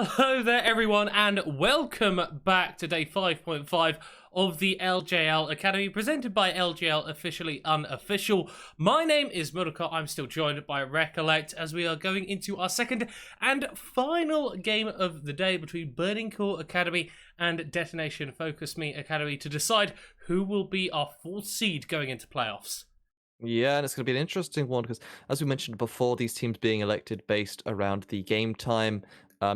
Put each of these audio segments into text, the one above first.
Hello there everyone and welcome back to day 5.5 of the LJL Academy presented by LJL Officially Unofficial. My name is Mudokar. I'm still joined by Recollect as we are going into our second and final game of the day between Burning Core Academy and Detention FocusMe Academy to decide who will be our fourth seed going into playoffs. Yeah, and it's going to be an interesting one because, as we mentioned before, these teams being elected based around the game time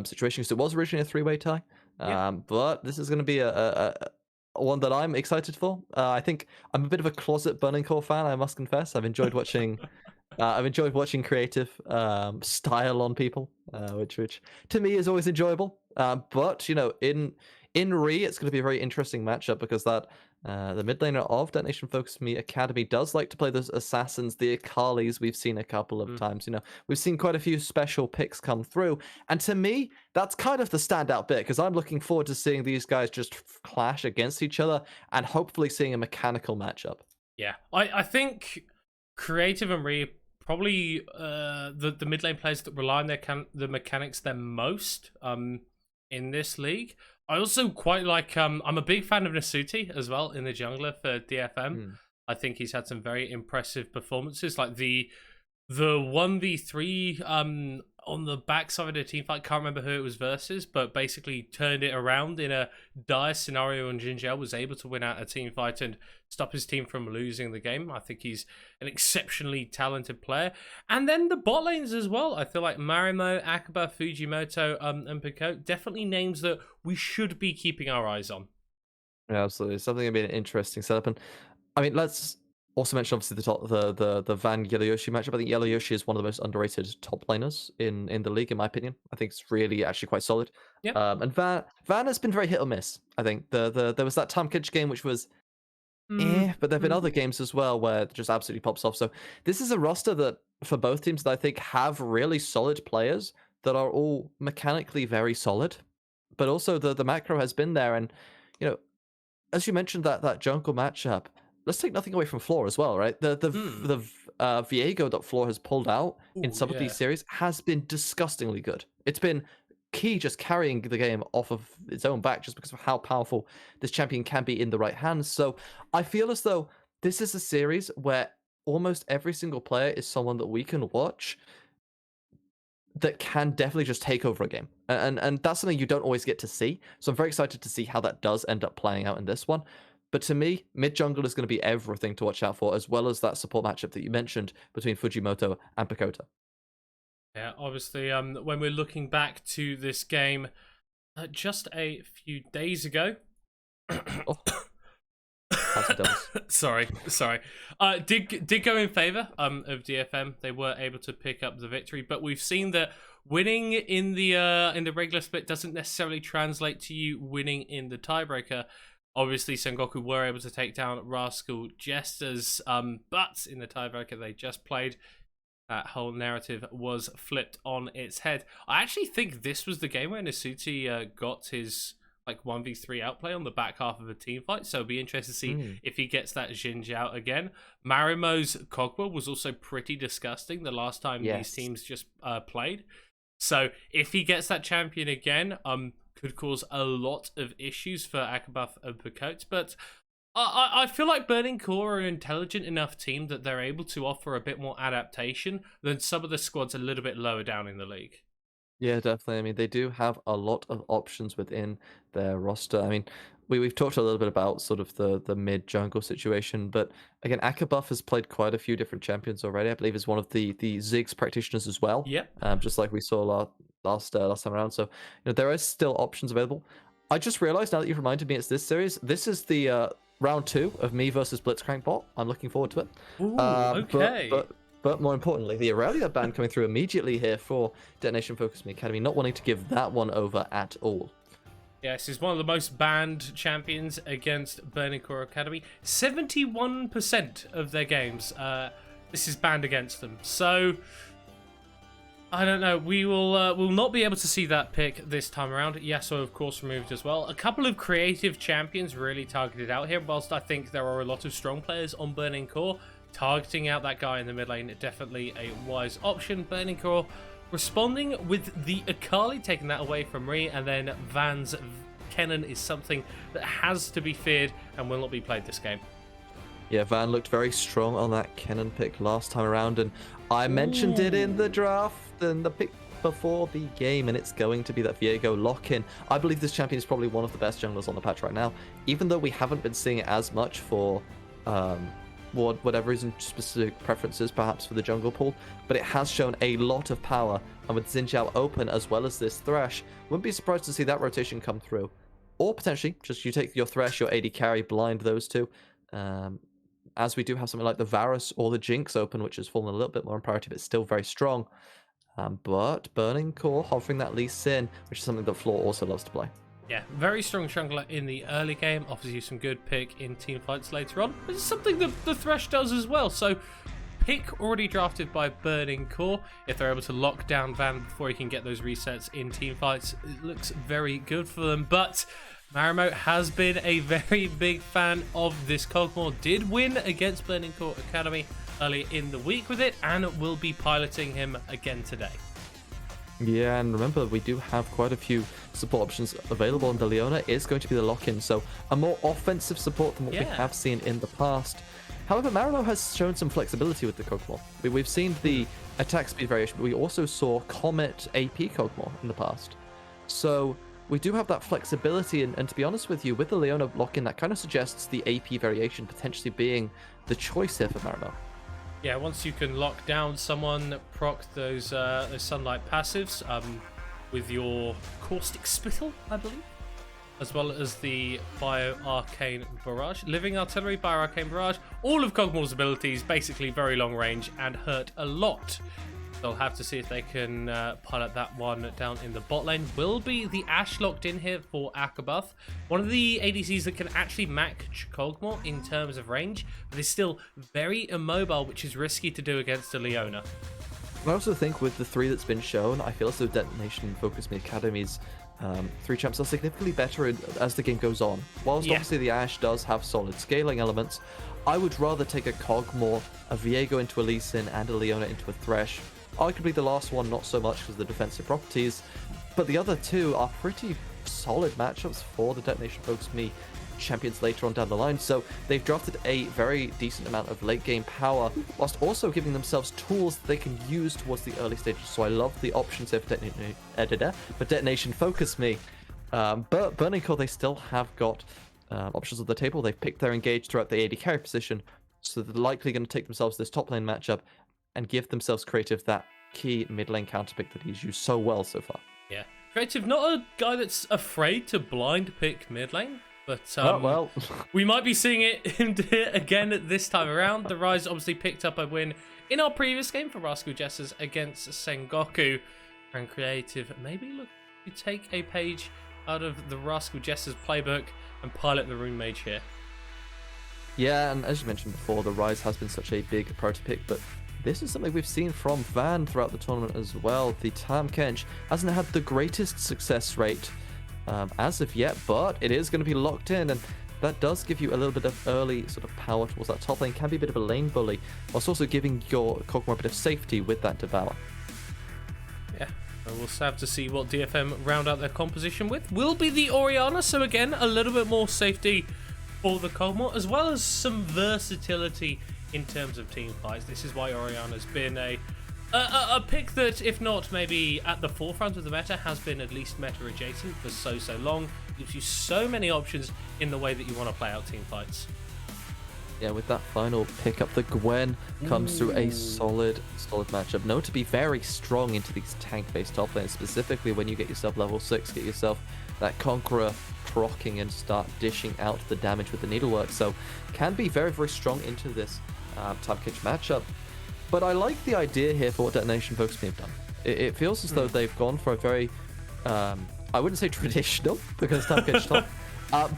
situation. So it was originally a three-way tie, but this is going to be a one that I'm excited for. I think I'm a bit of a closet Burning Core fan, I must confess. I've enjoyed watching. I've enjoyed watching creative style on people, which to me is always enjoyable. But you know, in it's going to be a very interesting matchup because the mid laner of Detention FocusMe Academy does like to play those assassins, the Akalis we've seen a couple of times. You know, we've seen quite a few special picks come through, and to me, that's kind of the standout bit because I'm looking forward to seeing these guys just clash against each other and hopefully seeing a mechanical matchup. Yeah, I think creative and Re probably the mid lane players that rely on the mechanics the most in this league. I also quite like I'm a big fan of Nasuti as well in the jungler for DFM. I think he's had some very impressive performances, like the 1v3 on the backside of the team fight. Can't remember who it was versus, but basically turned it around in a dire scenario, and LJL was able to win out a team fight and stop his team from losing the game. I think he's an exceptionally talented player. And then the bot lanes as well. I feel like Marimo, Akaba, Fujimoto, and Pico, definitely names that we should be keeping our eyes on. Yeah, absolutely. Something going to be an interesting setup. And I mean, let's also mention obviously the Van Yellowyoshi matchup. I think Yellowyoshi is one of the most underrated top laners in the league, in my opinion. I think it's really actually quite solid. Yep. And Van has been very hit or miss. I think there was that Tam Kitch game which was but there have been other games as well where it just absolutely pops off. So this is a roster that for both teams that I think have really solid players that are all mechanically very solid, but also the macro has been there. And you know, as you mentioned that jungle matchup, let's take nothing away from Floor as well, right? The Viego that Floor has pulled out in some of these series has been disgustingly good. It's been key just carrying the game off of its own back just because of how powerful this champion can be in the right hands. So I feel as though this is a series where almost every single player is someone that we can watch that can definitely just take over a game. And that's something you don't always get to see. So I'm very excited to see how that does end up playing out in this one. But to me, mid jungle is going to be everything to watch out for, as well as that support matchup that you mentioned between Fujimoto and Pikota. Yeah, obviously, when we're looking back to this game just a few days ago. sorry. Did go in favor of DFM. They were able to pick up the victory, but we've seen that winning in the regular split doesn't necessarily translate to you winning in the tiebreaker. Obviously, Sengoku were able to take down Rascal Jesters, but in the tiebreaker they just played, that whole narrative was flipped on its head. I actually think this was the game where Nasuti got his 1v3 outplay on the back half of a team fight, so it'll be interesting to see if he gets that Jinj out again. Marimo's Kog'Maw was also pretty disgusting the last time these teams just played. So if he gets that champion again, could cause a lot of issues for Akabaf and Pikot, but I feel like Burning Core are an intelligent enough team that they're able to offer a bit more adaptation than some of the squads a little bit lower down in the league. Yeah, definitely. I mean, they do have a lot of options within their roster. I mean, we've talked a little bit about sort of the mid jungle situation, but again, Akabuff has played quite a few different champions already. I believe is one of the Ziggs practitioners as well. Yeah. Just like we saw last time around. So you know, there is still options available. I just realized now that you've reminded me, it's this series. This is the round 2 of me versus Blitzcrank bot. I'm looking forward to it. Ooh, okay. But more importantly, the Aurelia ban coming through immediately here for Detention FocusMe Academy, not wanting to give that one over at all. Yes, he's one of the most banned champions against Burning Core Academy. 71% of their games, this is banned against them. So I don't know. We will not be able to see that pick this time around. Yasuo, of course, removed as well. A couple of creative champions really targeted out here. Whilst I think there are a lot of strong players on Burning Core, targeting out that guy in the mid lane, definitely a wise option. Burning Core responding with the Akali, taking that away from Ree, and then Van's Kennen is something that has to be feared and will not be played this game. Yeah, Van looked very strong on that Kennen pick last time around, and I mentioned it in the draft and the pick before the game, and it's going to be that Viego lock-in. I believe this champion is probably one of the best junglers on the patch right now, even though we haven't been seeing it as much for whatever reason, specific preferences perhaps for the jungle pool, but it has shown a lot of power, and with Xin Zhao open as well as this Thresh, wouldn't be surprised to see that rotation come through. Or potentially, just you take your Thresh, your AD carry, blind those two. As we do have something like the Varus or the Jinx open, which has fallen a little bit more in priority, but still very strong. But Burning Core hovering that Lee Sin, which is something that Floor also loves to play. Yeah, very strong jungler in the early game, offers you some good pick in team fights later on. It's something that the Thresh does as well, so pick already drafted by Burning Core. If they're able to lock down Van before he can get those resets in team fights, it looks very good for them. But Marimo has been a very big fan of this Cogmore, did win against Burning Core Academy early in the week with it, and will be piloting him again today. Yeah, and remember, we do have quite a few support options available, and the Leona is going to be the lock-in, so a more offensive support than what we have seen in the past. However, Marino has shown some flexibility with the Cogmore. We've seen the attack speed variation, but we also saw Comet AP Cogmore in the past. So we do have that flexibility, and to be honest with you, with the Leona lock-in, that kind of suggests the AP variation potentially being the choice here for Marino. Yeah, once you can lock down someone, proc those sunlight passives with your caustic spittle, I believe, as well as the bio arcane barrage, living artillery, bio arcane barrage, all of Cogmore's abilities, basically very long range and hurt a lot. They'll have to see if they can pilot that one down in the bot lane. Will be the Ashe locked in here for Akabuth. One of the ADCs that can actually match Cogmore in terms of range, but is still very immobile, which is risky to do against a Leona. I also think with the 3 that's been shown, I feel as though Detention FocusMe Academy's 3 champs are significantly better as the game goes on. Whilst obviously the Ashe does have solid scaling elements, I would rather take a Cogmore, a Viego into a Lee Sin, and a Leona into a Thresh. Arguably the last one not so much because of the defensive properties, but the other 2 are pretty solid matchups for the Detention FocusMe champions later on down the line. So they've drafted a very decent amount of late game power, whilst also giving themselves tools that they can use towards the early stages. So I love the options here for Detention FocusMe. But Burning Core, they still have got options on the table. They've picked their engage throughout the AD carry position, so they're likely going to take themselves this top lane matchup and give themselves Creative that key mid lane counter pick that he's used so well so far. Yeah, Creative, not a guy that's afraid to blind pick mid lane, but well, we might be seeing him do it again this time around. The Rise obviously picked up a win in our previous game for Rascal Jesters against Sengoku, and Creative maybe look to take a page out of the Rascal Jesters playbook and pilot the Rune Mage here. Yeah, and as you mentioned before, the Rise has been such a big priority pick, but this is something we've seen from Van throughout the tournament as well. The Tam Kench hasn't had the greatest success rate as of yet, but it is going to be locked in, and that does give you a little bit of early sort of power towards that top lane. Can be a bit of a lane bully, whilst also giving your Cogmore a bit of safety with that Devour. Yeah, and we'll have to see what DFM round out their composition with. Will be the Orianna, so again, a little bit more safety for the Cogmore, as well as some versatility in terms of team fights. This is why Orianna's been a pick that, if not maybe at the forefront of the meta, has been at least meta adjacent for so long. Gives you so many options in the way that you want to play out team fights. Yeah, with that final pick up, the Gwen comes through a solid matchup. Known to be very strong into these tank-based top lanes, specifically when you get yourself level 6, get yourself that Conqueror proccing and start dishing out the damage with the needlework. So can be very, very strong into this Tam Kench matchup. But I like the idea here for what Detention FocusMe have done. It feels as though they've gone for a very, I wouldn't say traditional, because Tam Kench top,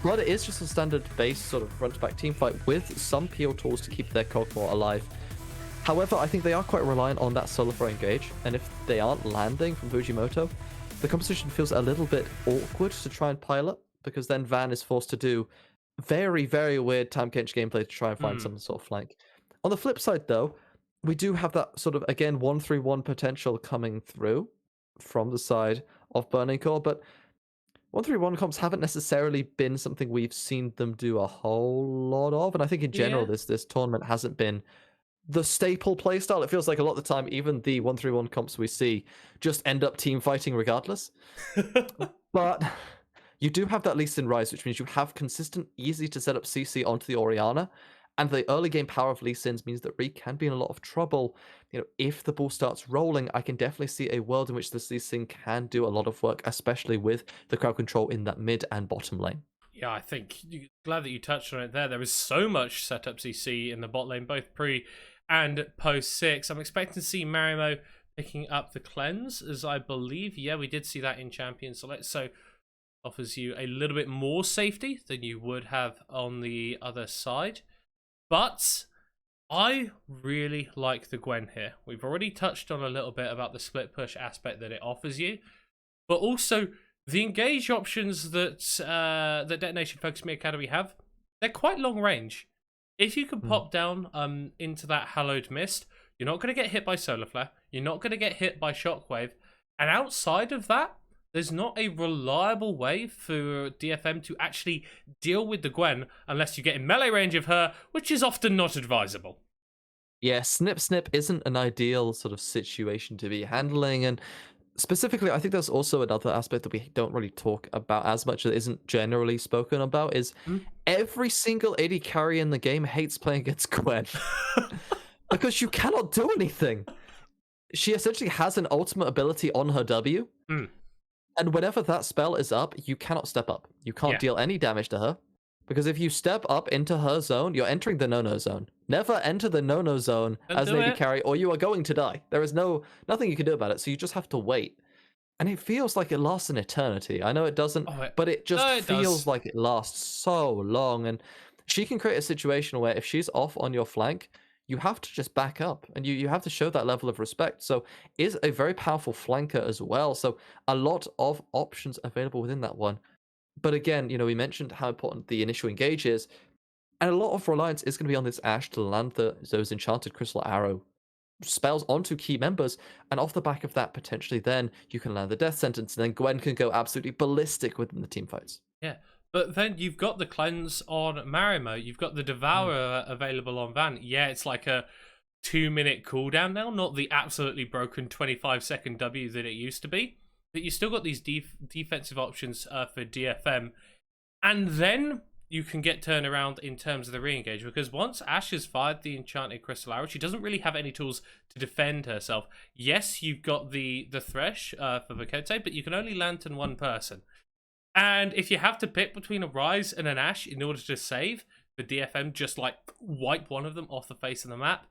but it is just a standard base sort of front-to-back team fight with some PO tools to keep their Cogmore alive. However, I think they are quite reliant on that solo throw engage, and if they aren't landing from Fujimoto, the composition feels a little bit awkward to try and pilot, because then Van is forced to do very, very weird Tam Kench gameplay to try and find some sort of flank. On the flip side, though, we do have that sort of, again, 1-3-1 potential coming through from the side of Burning Core, but 1-3-1 comps haven't necessarily been something we've seen them do a whole lot of, and I think in general Yeah. this tournament hasn't been the staple playstyle. It feels like a lot of the time, even the 1-3-1 comps we see just end up team fighting regardless. But you do have that Lee Sin Rise, which means you have consistent, easy to set up CC onto the Orianna. And the early game power of Lee Sin's means that Ree can be in a lot of trouble. You know, if the ball starts rolling, I can definitely see a world in which this Lee Sin can do a lot of work, especially with the crowd control in that mid and bottom lane. Yeah, I think glad that you touched on it there. There was so much setup CC in the bot lane, both pre and post 6. I'm expecting to see Marimo picking up the cleanse, as I believe. Yeah, we did see that in Champion Select, so offers you a little bit more safety than you would have on the other side. But I really like the Gwen here. We've already touched on a little bit about the split push aspect that it offers you, but also the engage options that the Detention FocusMe Academy have, they're quite long range. If you can pop down into that Hallowed Mist, you're not going to get hit by Solar Flare, you're not going to get hit by Shockwave, and outside of that, there's not a reliable way for DFM to actually deal with the Gwen unless you get in melee range of her, which is often not advisable. Yeah, snip snip isn't an ideal sort of situation to be handling, and specifically, I think there's also another aspect that we don't really talk about as much, that isn't generally spoken about, is every single AD carry in the game hates playing against Gwen. Because you cannot do anything. She essentially has an ultimate ability on her W, and whenever that spell is up, you cannot step up. You can't deal any damage to her, because if you step up into her zone, you're entering the no-no zone. Never enter the no-no zone as an AD carry, or you are going to die. There is nothing you can do about it, so you just have to wait. And it feels like it lasts an eternity. I know it doesn't, but it just feels like it lasts so long. And she can create a situation where if she's off on your flank, you have to just back up, and you have to show that level of respect. So is a very powerful flanker as well. So a lot of options available within that one. But again, you know, we mentioned how important the initial engage is, and a lot of reliance is going to be on this Ashe to land those enchanted crystal arrow spells onto key members, and off the back of that, potentially then you can land the death sentence, and then Gwen can go absolutely ballistic within the team fights. Yeah, but then you've got the cleanse on Marimo, you've got the Devourer available on Van. Yeah, it's like a 2-minute cooldown now, not the absolutely broken 25-second W that it used to be. But you still got these defensive options for DFM, and then you can get turned around in terms of the re-engage, because once Ashe has fired the enchanted crystal arrow, she doesn't really have any tools to defend herself. Yes, you've got the Thresh for Vokote, but you can only lantern one person. And if you have to pick between a Rise and an Ashe in order to save, the DFM just like wipe one of them off the face of the map,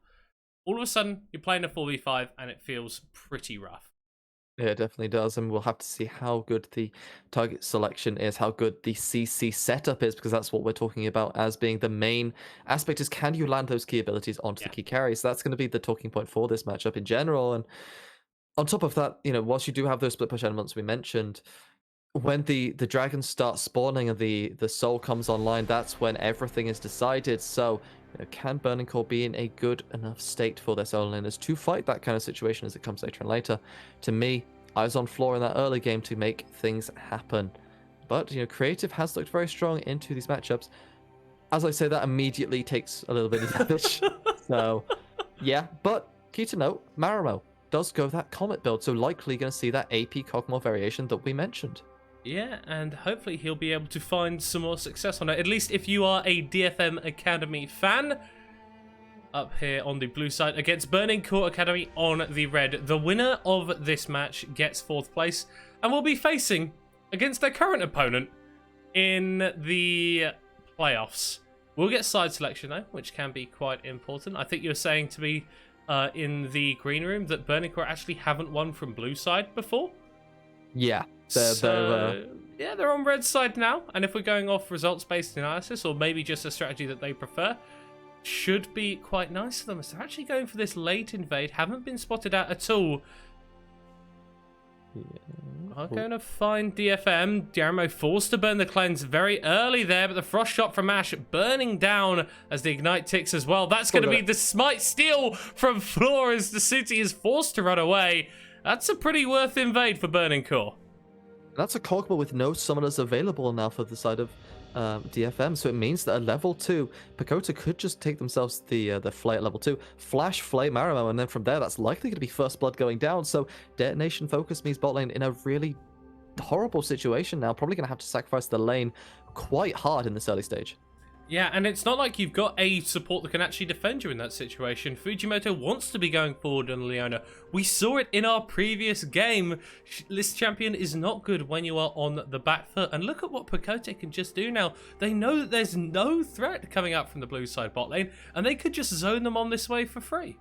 all of a sudden you're playing a 4v5 and it feels pretty rough. Yeah, it definitely does, and we'll have to see how good the target selection is, how good the CC setup is, because that's what we're talking about as being the main aspect, is can you land those key abilities onto the key carries? So that's going to be the talking point for this matchup in general. And on top of that, you know, whilst you do have those split push elements we mentioned, when the dragons start spawning and the soul comes online, that's when everything is decided. So, you know, can Burning Core be in a good enough state for their solo laners to fight that kind of situation as it comes later and later? To me, I was on floor in that early game to make things happen. But, you know, Creative has looked very strong into these matchups. As I say, that immediately takes a little bit of damage. So, yeah. But, key to note, Marimo does go that Comet build, so likely going to see that AP Cogmore variation that we mentioned. Yeah, and hopefully he'll be able to find some more success on it. At least if you are a DFM Academy fan, up here on the blue side against Burning Core Academy on the red. The winner of this match gets 4th place and will be facing against their current opponent in the playoffs. We'll get side selection though, which can be quite important. I think you were saying to me in the green room that Burning Core actually haven't won from blue side before. Yeah. Yeah, they're on red side now, and if we're going off results-based analysis, or maybe just a strategy that they prefer, should be quite nice for them. So they're actually going for this late invade, haven't been spotted out at all. Are going to find DFM. Diarmo forced to burn the cleanse very early there, but the frost shot from Ash burning down as the ignite ticks as well. That's going to be the smite steal from Floor as the city is forced to run away. That's a pretty worth invade for Burning Core. That's a Kog'Maw with no summoners available now for the side of DFM, so it means that at level 2, Pakota could just take themselves the Flay at level 2, flash Flay Marimo, and then from there that's likely going to be First Blood going down, so Detention FocusMe's bot lane in a really horrible situation now, probably going to have to sacrifice the lane quite hard in this early stage. Yeah, and it's not like you've got a support that can actually defend you in that situation. Fujimoto wants to be going forward on Leona. We saw it in our previous game. This champion is not good when you are on the back foot. And look at what Pakote can just do now. They know that there's no threat coming up from the blue side bot lane, and they could just zone them on this way for free.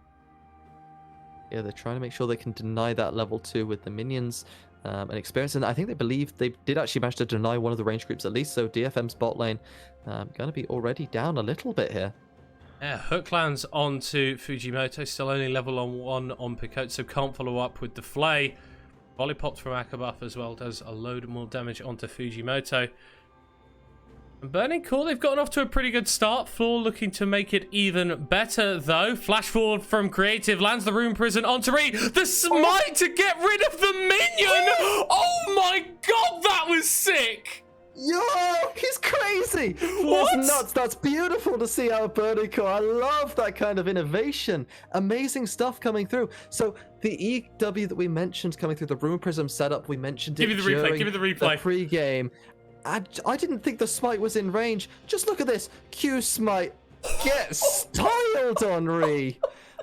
Yeah, they're trying to make sure they can deny that level 2 with the minions. And experience, and I think they believe they did actually manage to deny one of the range groups at least, so DFM's bot lane going to be already down a little bit here. Yeah, hook lands onto Fujimoto, still only level on 1 on Picot, so can't follow up with the Flay. Volley popped from Akabuff as well, does a load more damage onto Fujimoto. And Burning Core, they've gotten off to a pretty good start. Floor looking to make it even better, though. Flash forward from Creative, lands the Rune Prison onto Ree. The smite to get rid of the minion! Oh my god, that was sick! Yo, he's crazy! What? That's nuts. That's beautiful to see out of Burning Core. I love that kind of innovation. Amazing stuff coming through. So the EW that we mentioned coming through, the Rune Prism setup, we mentioned it Give me the replay, give me the replay. The pre-game. I didn't think the smite was in range. Just look at this. Q smite. Get styled, Henri.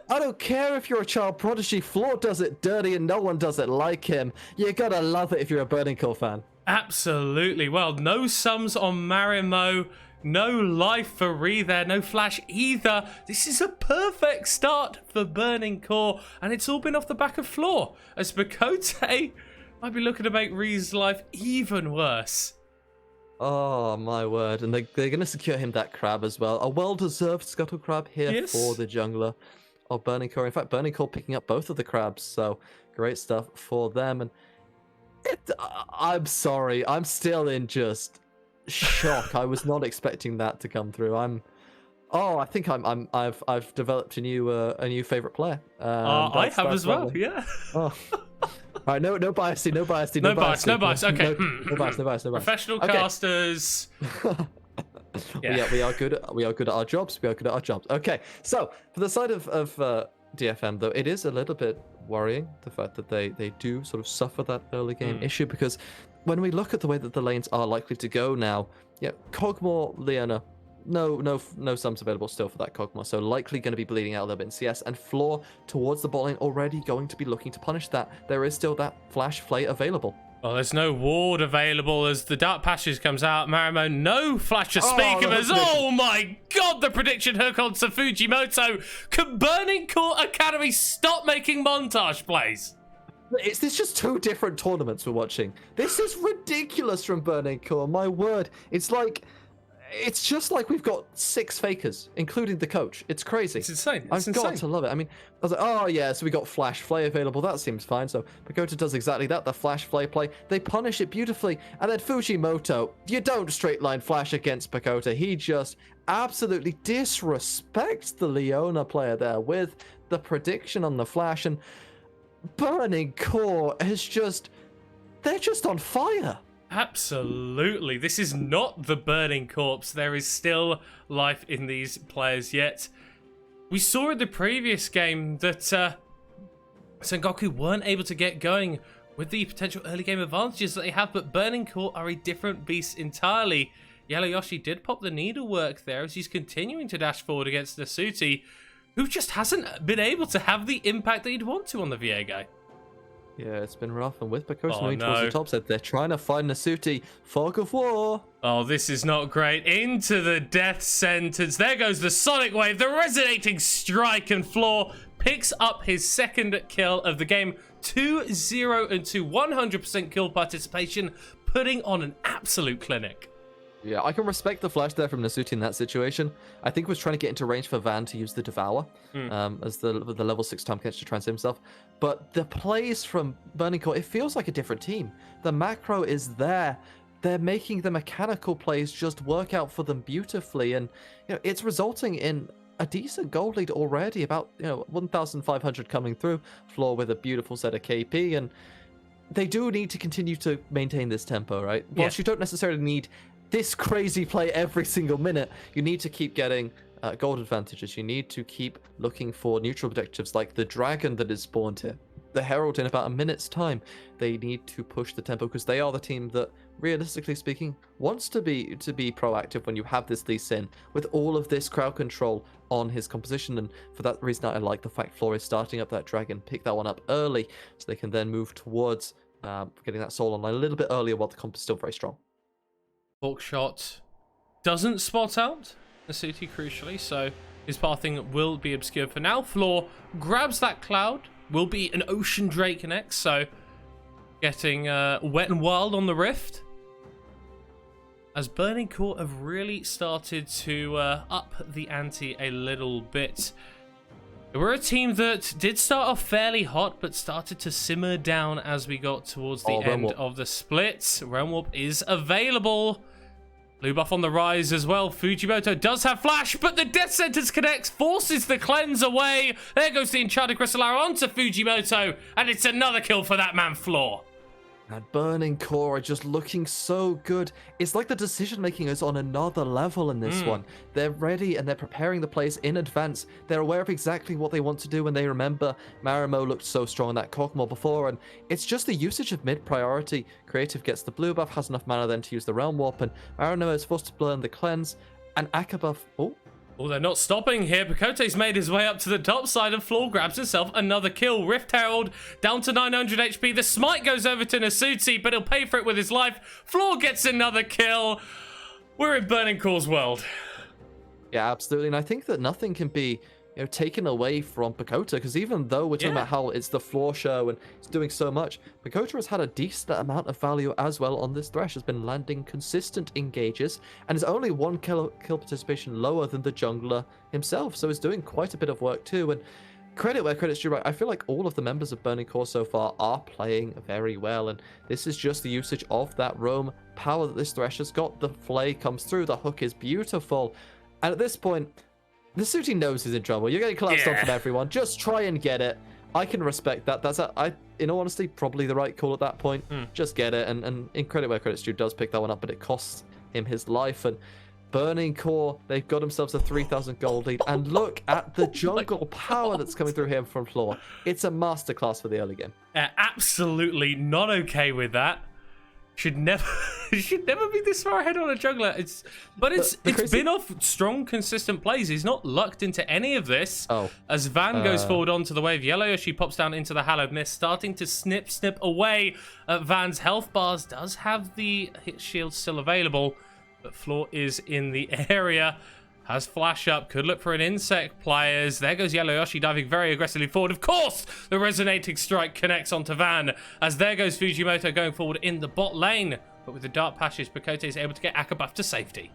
I don't care if you're a child prodigy. Floor does it dirty and no one does it like him. You gotta love it if you're a Burning Core fan. Absolutely. Well, no sums on Marimo. No life for Ree there. No flash either. This is a perfect start for Burning Core. And it's all been off the back of Floor. As Bakote might be looking to make Ree's life even worse. Oh, my word. And they're going to secure him that crab as well. A well-deserved scuttle crab here for the jungler of Burning Core. In fact, Burning Core picking up both of the crabs. So, great stuff for them. And I'm sorry. I'm still in just shock. I was not expecting that to come through. I think I've developed a new favorite player. I have as well. Yeah. Oh. All right, no bias. No bias. Okay. No bias. Professional casters. Yeah. We are good at our jobs. Okay. So for the side of DFM though, it is a little bit worrying the fact that they do sort of suffer that early game issue, because when we look at the way that the lanes are likely to go now, Kog'Maw, Leona, no sums available still for that Kog'Maw, so likely going to be bleeding out a little bit in CS, and Floor towards the bot lane already going to be looking to punish that. There is still that flash Flay available. Well, there's no ward available as the Dark Passage comes out. Marimo, no flash to speak of as, oh my god, the prediction hook onto Fujimoto. Can Burning Core Academy stop making montage plays? Is this just 2 different tournaments we're watching? This is ridiculous from Burning Core, my word. It's just like we've got 6 fakers, including the coach. It's crazy. It's insane. I've got to love it. I mean, I was like, oh yeah, so we got Flash Flay available. That seems fine. So Pakota does exactly that, the Flash Flay play. They punish it beautifully. And then Fujimoto, you don't straight line Flash against Pakota. He just absolutely disrespects the Leona player there with the prediction on the Flash. And Burning Core is they're just on fire. Absolutely. This is not the burning corpse. There is still life in these players yet. We saw in the previous game that Sengoku weren't able to get going with the potential early game advantages that they have, but Burning Core are a different beast entirely. Yellow Yoshi did pop the needlework there as he's continuing to dash forward against Nasuti, who just hasn't been able to have the impact that he'd want to on the VA guy. Yeah, it's been rough, and with Pakota moving towards the top side, they're trying to find Nasuti. Fog of War. Oh, this is not great. Into the death sentence. There goes the Sonic Wave, the resonating strike, and Floor picks up his second kill of the game. 2-0 and 100% kill participation, putting on an absolute clinic. Yeah, I can respect the flash there from Nasuti in that situation. I think was trying to get into range for Van to use the Devour as the level 6 time catch to transfer himself. But the plays from Burning Core, it feels like a different team. The macro is there. They're making the mechanical plays just work out for them beautifully, and it's resulting in a decent gold lead already. About 1,500 coming through. Floor with a beautiful set of KP, and they do need to continue to maintain this tempo, right? Whilst you don't necessarily need this crazy play every single minute, you need to keep getting gold advantages. You need to keep looking for neutral objectives like the dragon that is spawned here, the herald in about a minute's time. They need to push the tempo because they are the team that, realistically speaking, wants to be proactive when you have this Lee Sin with all of this crowd control on his composition. And for that reason, I like the fact Floor is starting up that dragon, pick that one up early so they can then move towards getting that soul online a little bit earlier while the comp is still very strong. Hawkshot doesn't spot out Nasuti crucially, so his pathing will be obscured for now. Floor grabs that cloud, will be an Ocean Drake next, so getting wet and wild on the Rift. As Burning Core have really started to up the ante a little bit. They were a team that did start off fairly hot, but started to simmer down as we got towards the end of the split. Realm Warp is available. Blue buff on the rise as well. Fujimoto does have flash, but the Death Sentence connects, forces the cleanse away. There goes the Enchanted Crystal Arrow onto Fujimoto, and it's another kill for that man Floor. And Burning Core are just looking so good. It's like the decision-making is on another level in this one. They're ready and they're preparing the plays in advance. They're aware of exactly what they want to do, and they remember Marimo looked so strong in that Kokmore before, and it's just the usage of mid-priority. Creative gets the blue buff, has enough mana then to use the Realm Warp, and Marimo is forced to burn the cleanse, and Akabuff... Oh, they're not stopping here. Pakote's made his way up to the top side and Floor grabs himself another kill. Rift Herald down to 900 HP. The smite goes over to Nasuti, but he'll pay for it with his life. Floor gets another kill. We're in Burning Core's world. Yeah, absolutely. And I think that nothing can be taken away from Pakota, because even though we're talking about how it's the Floor show and it's doing so much, Pakota has had a decent amount of value as well on this Thresh, has been landing consistent engages, and is only one kill participation lower than the jungler himself, so is doing quite a bit of work too. And credit where credit's due, right? I feel like all of the members of Burning Core so far are playing very well, and this is just the usage of that roam power that this Thresh has got. The flay comes through, the hook is beautiful, and at this point, Nasuti knows he's in trouble. You're getting collapsed on from everyone. Just try and get it. I can respect that. That's, in all honesty, probably the right call at that point. Just get it. And in credit where credit's due, does pick that one up, but it costs him his life. And Burning Core, they've got themselves a 3,000 gold lead. And look at the jungle power that's coming through here from Floor. It's a masterclass for the early game. Absolutely not okay with that. Should never be this far ahead on a jungler. It's been off strong, consistent plays. He's not lucked into any of this. As Van goes forward onto the wave, Yellow Yoshi pops down into the Hallowed Mist, starting to snip away at Van's health bars. Does have the hit shield still available, but Floor is in the area. Has flash up, could look for an insect players. There goes Yellow Yoshi diving very aggressively forward. Of course, the resonating strike connects onto Van, as there goes Fujimoto going forward in the bot lane. But with the dark passage, Pakote is able to get Akabuff to safety.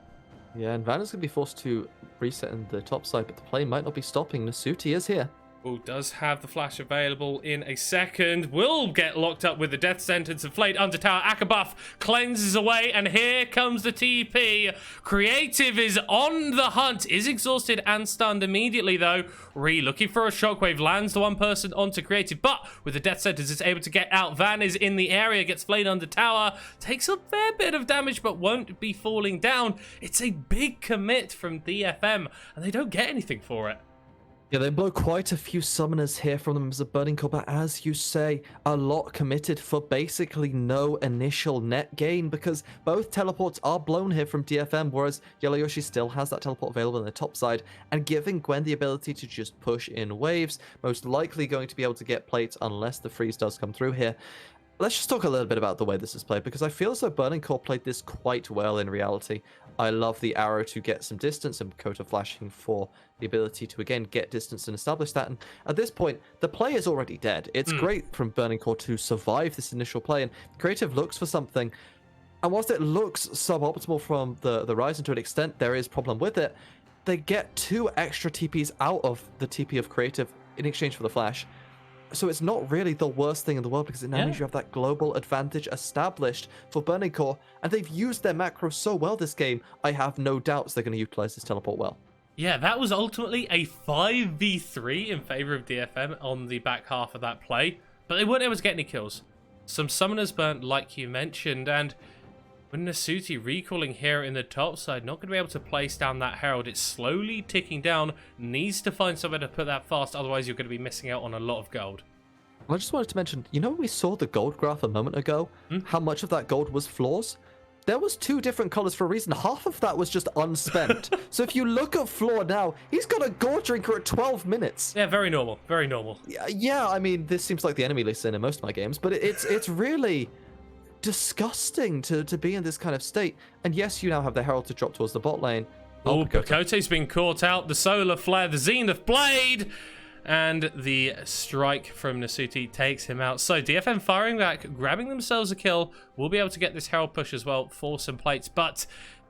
Yeah, and Van is going to be forced to reset in the top side, but the play might not be stopping. Nasuti is here. Oh, does have the flash available in a second. Will get locked up with the death sentence and flayed under tower. Akabuff cleanses away, and here comes the TP. Creative is on the hunt, is exhausted and stunned immediately though. Ree looking for a shockwave, lands the one person onto Creative, but with the death sentence is able to get out. Van is in the area, gets flayed under tower, takes a fair bit of damage but won't be falling down. It's a big commit from DFM and they don't get anything for it. Yeah, they blow quite a few summoners here from them as a Burning Core, but as you say, a lot committed for basically no initial net gain, because both teleports are blown here from DFM, whereas Yellow Yoshi still has that teleport available on the top side, and giving Gwen the ability to just push in waves, most likely going to be able to get plates unless the freeze does come through here. Let's just talk a little bit about the way this is played, because I feel as though Burning Core played this quite well in reality. I love the arrow to get some distance and Kota flashing for the ability to, again, get distance and establish that. And at this point, the play is already dead. It's great from Burning Core to survive this initial play, and Creative looks for something. And whilst it looks suboptimal from the Ryzen to an extent, there is problem with it. They get 2 extra TPs out of the TP of Creative in exchange for the flash. So it's not really the worst thing in the world because it now means you have that global advantage established for Burning Core. And they've used their macro so well this game, I have no doubts they're going to utilize this teleport well. Yeah, that was ultimately a 5v3 in favor of DFM on the back half of that play, but they weren't able to get any kills. Some summoners burnt, like you mentioned, and with Nasuti recalling here in the top side, not going to be able to place down that Herald. It's slowly ticking down, needs to find somewhere to put that fast, otherwise you're going to be missing out on a lot of gold. I just wanted to mention, you know when we saw the gold graph a moment ago? How much of that gold was floors? There was 2 different colors for a reason. Half of that was just unspent. So if you look at Floor now, he's got a gold drinker at 12 minutes. Yeah, very normal. Very normal. Yeah, I mean, this seems like the enemy list in most of my games, but it's really disgusting to be in this kind of state. And yes, you now have the Herald to drop towards the bot lane. Oh, Pakote's been caught out. The Solar Flare, the Zenith Blade, and the strike from Nasuti takes him out. So DFM firing back, grabbing themselves a kill. Will be able to get this Herald push as well for some plates, but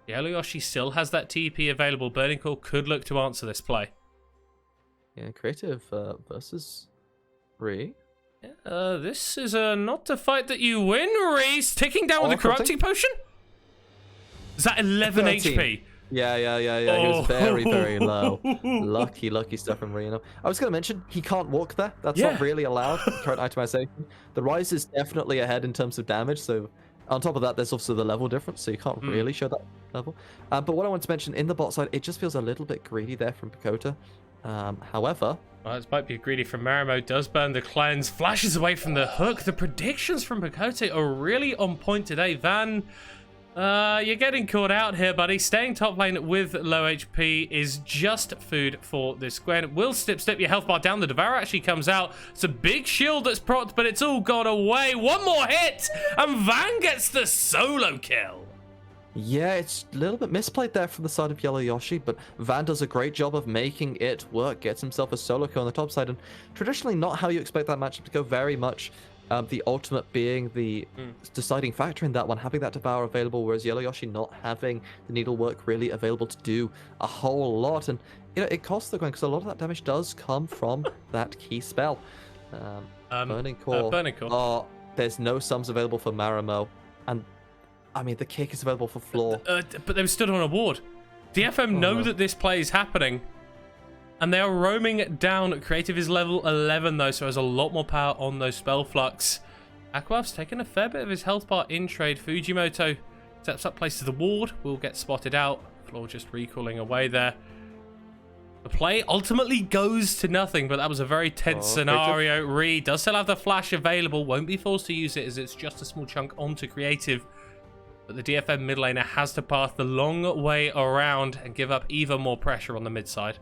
Yellow still has that TP available. Burning Core could look to answer this play. Yeah, Creative versus Ree. This is not a fight that you win, Reese. Ticking down with the corrupting potion? Is that 11 13. HP? Yeah. Oh. He was very, very low. Lucky stuff from Reno. I was going to mention, he can't walk there. That's not really allowed. Current itemization. The Rise is definitely ahead in terms of damage, so on top of that, there's also the level difference, so you can't really show that level. But what I want to mention, in the bot side, it just feels a little bit greedy there from Pakota. However... Well, this might be greedy from Marimo. Does burn the cleanse. Flashes away from the hook. The predictions from Pakote are really on point today. Van, you're getting caught out here, buddy. Staying top lane with low HP is just food for this Gwen. Will step your health bar down. The Devourer actually comes out. It's a big shield that's procced, but it's all gone away. One more hit, and Van gets the solo kill. Yeah, it's a little bit misplayed there from the side of Yellow Yoshi, but Van does a great job of making it work, gets himself a solo kill on the top side, and traditionally not how you expect that matchup to go. Very much the ultimate being the deciding factor in that one, having that Devour available, whereas Yellow Yoshi not having the needlework really available to do a whole lot. And you know, it costs the Gwen because a lot of that damage does come from that key spell. Burning Core. There's no sums available for Marimo, and I mean, the kick is available for Floor. But they were stood on a ward. DFM know that this play is happening, and they are roaming down. Creative is level 11, though, so has a lot more power on those spell flux. Aquab's taken a fair bit of his health bar in trade. Fujimoto steps up, places the ward, will get spotted out. Floor just recalling away there. The play ultimately goes to nothing, but that was a very tense scenario. Ree does still have the flash available, won't be forced to use it as it's just a small chunk onto Creative. But the DFM mid laner has to pass the long way around and give up even more pressure on the mid side.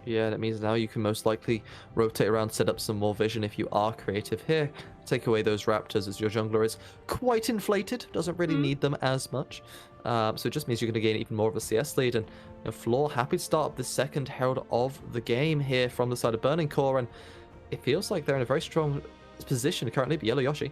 Yeah, that means now you can most likely rotate around, set up some more vision if you are Creative here. Take away those raptors as your jungler is quite inflated, doesn't really need them as much. So it just means you're going to gain even more of a CS lead. And you know, Floor happy to start up the second Herald of the game here from the side of Burning Core. And it feels like they're in a very strong position currently, but Yellow Yoshi.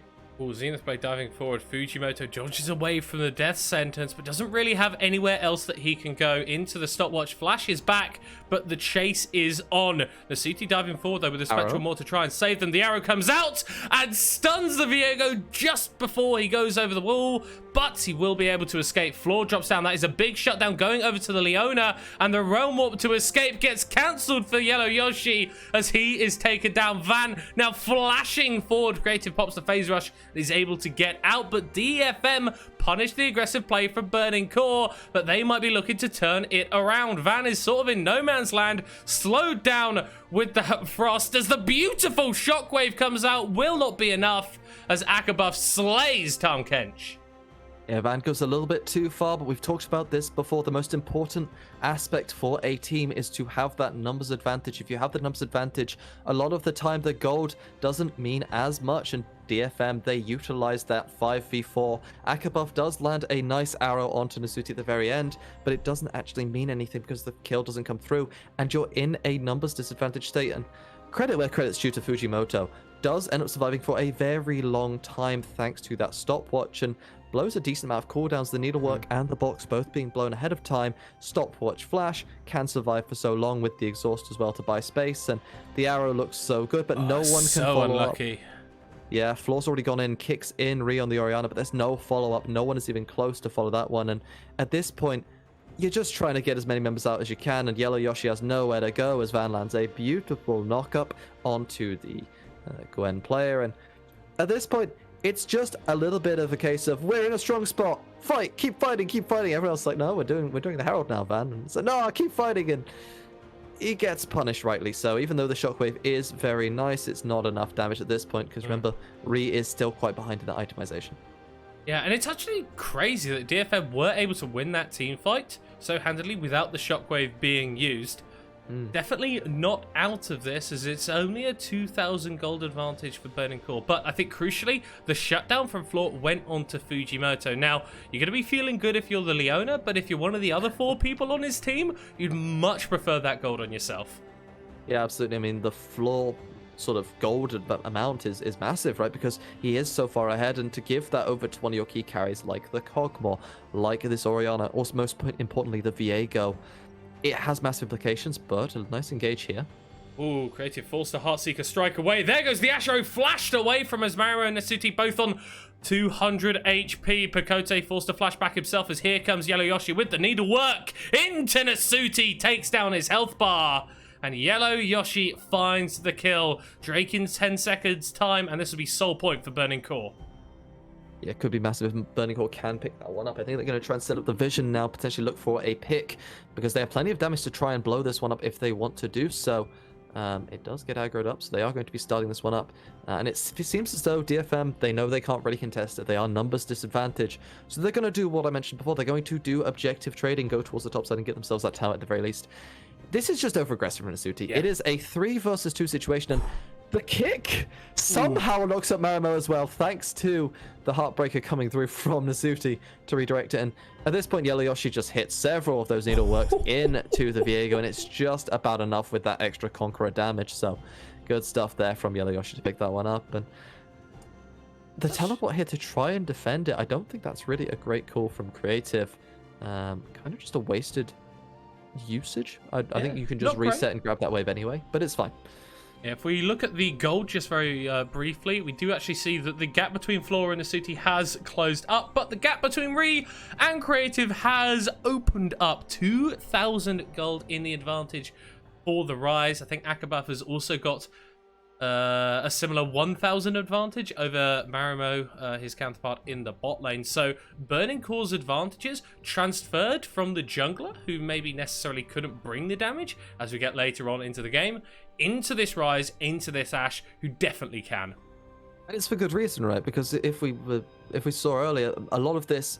Zenith Blade diving forward. Fujimoto dodges away from the death sentence, but doesn't really have anywhere else that he can go. Into the stopwatch. Flash is back, but the chase is on. Nasuti diving forward, though, with a Spectral Maw to try and save them. The arrow comes out and stuns the Viego just before he goes over the wall, but he will be able to escape. Floor drops down. That is a big shutdown going over to the Leona, and the Realm Warp to escape gets cancelled for Yellow Yoshi as he is taken down. Van now flashing forward. Creative pops the phase rush. Is able to get out, but DFM punish the aggressive play from Burning Core, but they might be looking to turn it around. Van is sort of in no man's land, slowed down with the frost as the beautiful shockwave comes out. Will not be enough as Akabuff slays Tahm Kench. Yeah, Van goes a little bit too far, but we've talked about this before. The most important aspect for a team is to have that numbers advantage. If you have the numbers advantage, a lot of the time the gold doesn't mean as much, and DFM, they utilize that 5v4. Akabuff does land a nice arrow onto Nasuti at the very end, but it doesn't actually mean anything because the kill doesn't come through, and you're in a numbers disadvantage state. And credit where credit's due to Fujimoto. does end up surviving for a very long time thanks to that stopwatch, and blows a decent amount of cooldowns. The needlework and the box both being blown ahead of time. Stopwatch flash can survive for so long with the exhaust as well to buy space, and the arrow looks so good, but no one can follow unlucky. up. Yeah, Floor's already gone in, kicks in Re on the Orianna, but there's no follow-up. No one is even close to follow that one, and at this point, you're just trying to get as many members out as you can, and Yellow Yoshi has nowhere to go as Van lands a beautiful knock-up onto the Gwen player, and at this point, it's just a little bit of a case of, we're in a strong spot, fight, keep fighting, keep fighting. Everyone else is like, no, we're doing the Herald now, Van. And so, no, keep fighting, and he gets punished rightly so. Even though the shockwave is very nice, it's not enough damage at this point, because remember, Re is still quite behind in the itemization. Yeah, and it's actually crazy that DFM were able to win that team fight so handily without the shockwave being used. Definitely not out of this, as it's only a 2,000 gold advantage for Burning Core. But I think crucially, the shutdown from Floor went on to Fujimoto. Now, you're going to be feeling good if you're the Leona, but if you're one of the other 4 people on his team, you'd much prefer that gold on yourself. Yeah, absolutely. I mean, the Floor sort of gold amount is massive, right? Because he is so far ahead, and to give that over to one of your key carries like the Cogmore, like this Orianna, also most importantly the Viego, it has massive implications, but a nice engage here. Ooh, Creative forced the Heartseeker strike away. There goes the Ashro, flashed away from Asmaro and Nasuti, both on 200 HP. Pakote forced to flash back himself as here comes Yellow Yoshi with the needlework into Nasuti, takes down his health bar. And Yellow Yoshi finds the kill. Drake in 10 seconds time, and this will be sole point for Burning Core. Yeah, it could be massive if Burning Core can pick that one up. I think they're going to try and set up the vision now, potentially look for a pick, because they have plenty of damage to try and blow this one up if they want to do so. It does get aggroed up, so they are going to be starting this one up. And it seems as though DFM, they know they can't really contest it. They are numbers disadvantage. So they're going to do what I mentioned before. They're going to do objective trading, go towards the top side and get themselves that tower at the very least. This is just over-aggressive from Nasuti. Yeah. It is a 3 versus 2 situation, and the kick somehow knocks up Marimo as well, thanks to the Heartbreaker coming through from Nasuti to redirect it. And at this point, Yellow Yoshi just hits several of those needleworks into the Viego, and it's just about enough with that extra Conqueror damage. So good stuff there from Yellow Yoshi to pick that one up. And the teleport here to try and defend it, I don't think that's really a great call from Creative. Kind of just a wasted usage. I think you can just reset and grab that wave anyway, but it's fine. Yeah, if we look at the gold just very briefly, we do actually see that the gap between Flora and Nasuti has closed up, but the gap between Re and Creative has opened up. 2,000 gold in the advantage for the Rise. I think Akabaf has also got a similar 1,000 advantage over Marimo, his counterpart in the bot lane. So Burning Core's advantages transferred from the jungler, who maybe necessarily couldn't bring the damage as we get later on into the game, into this Rise, into this Ashe, who definitely can. And it's for good reason, right? Because if we saw earlier, a lot of this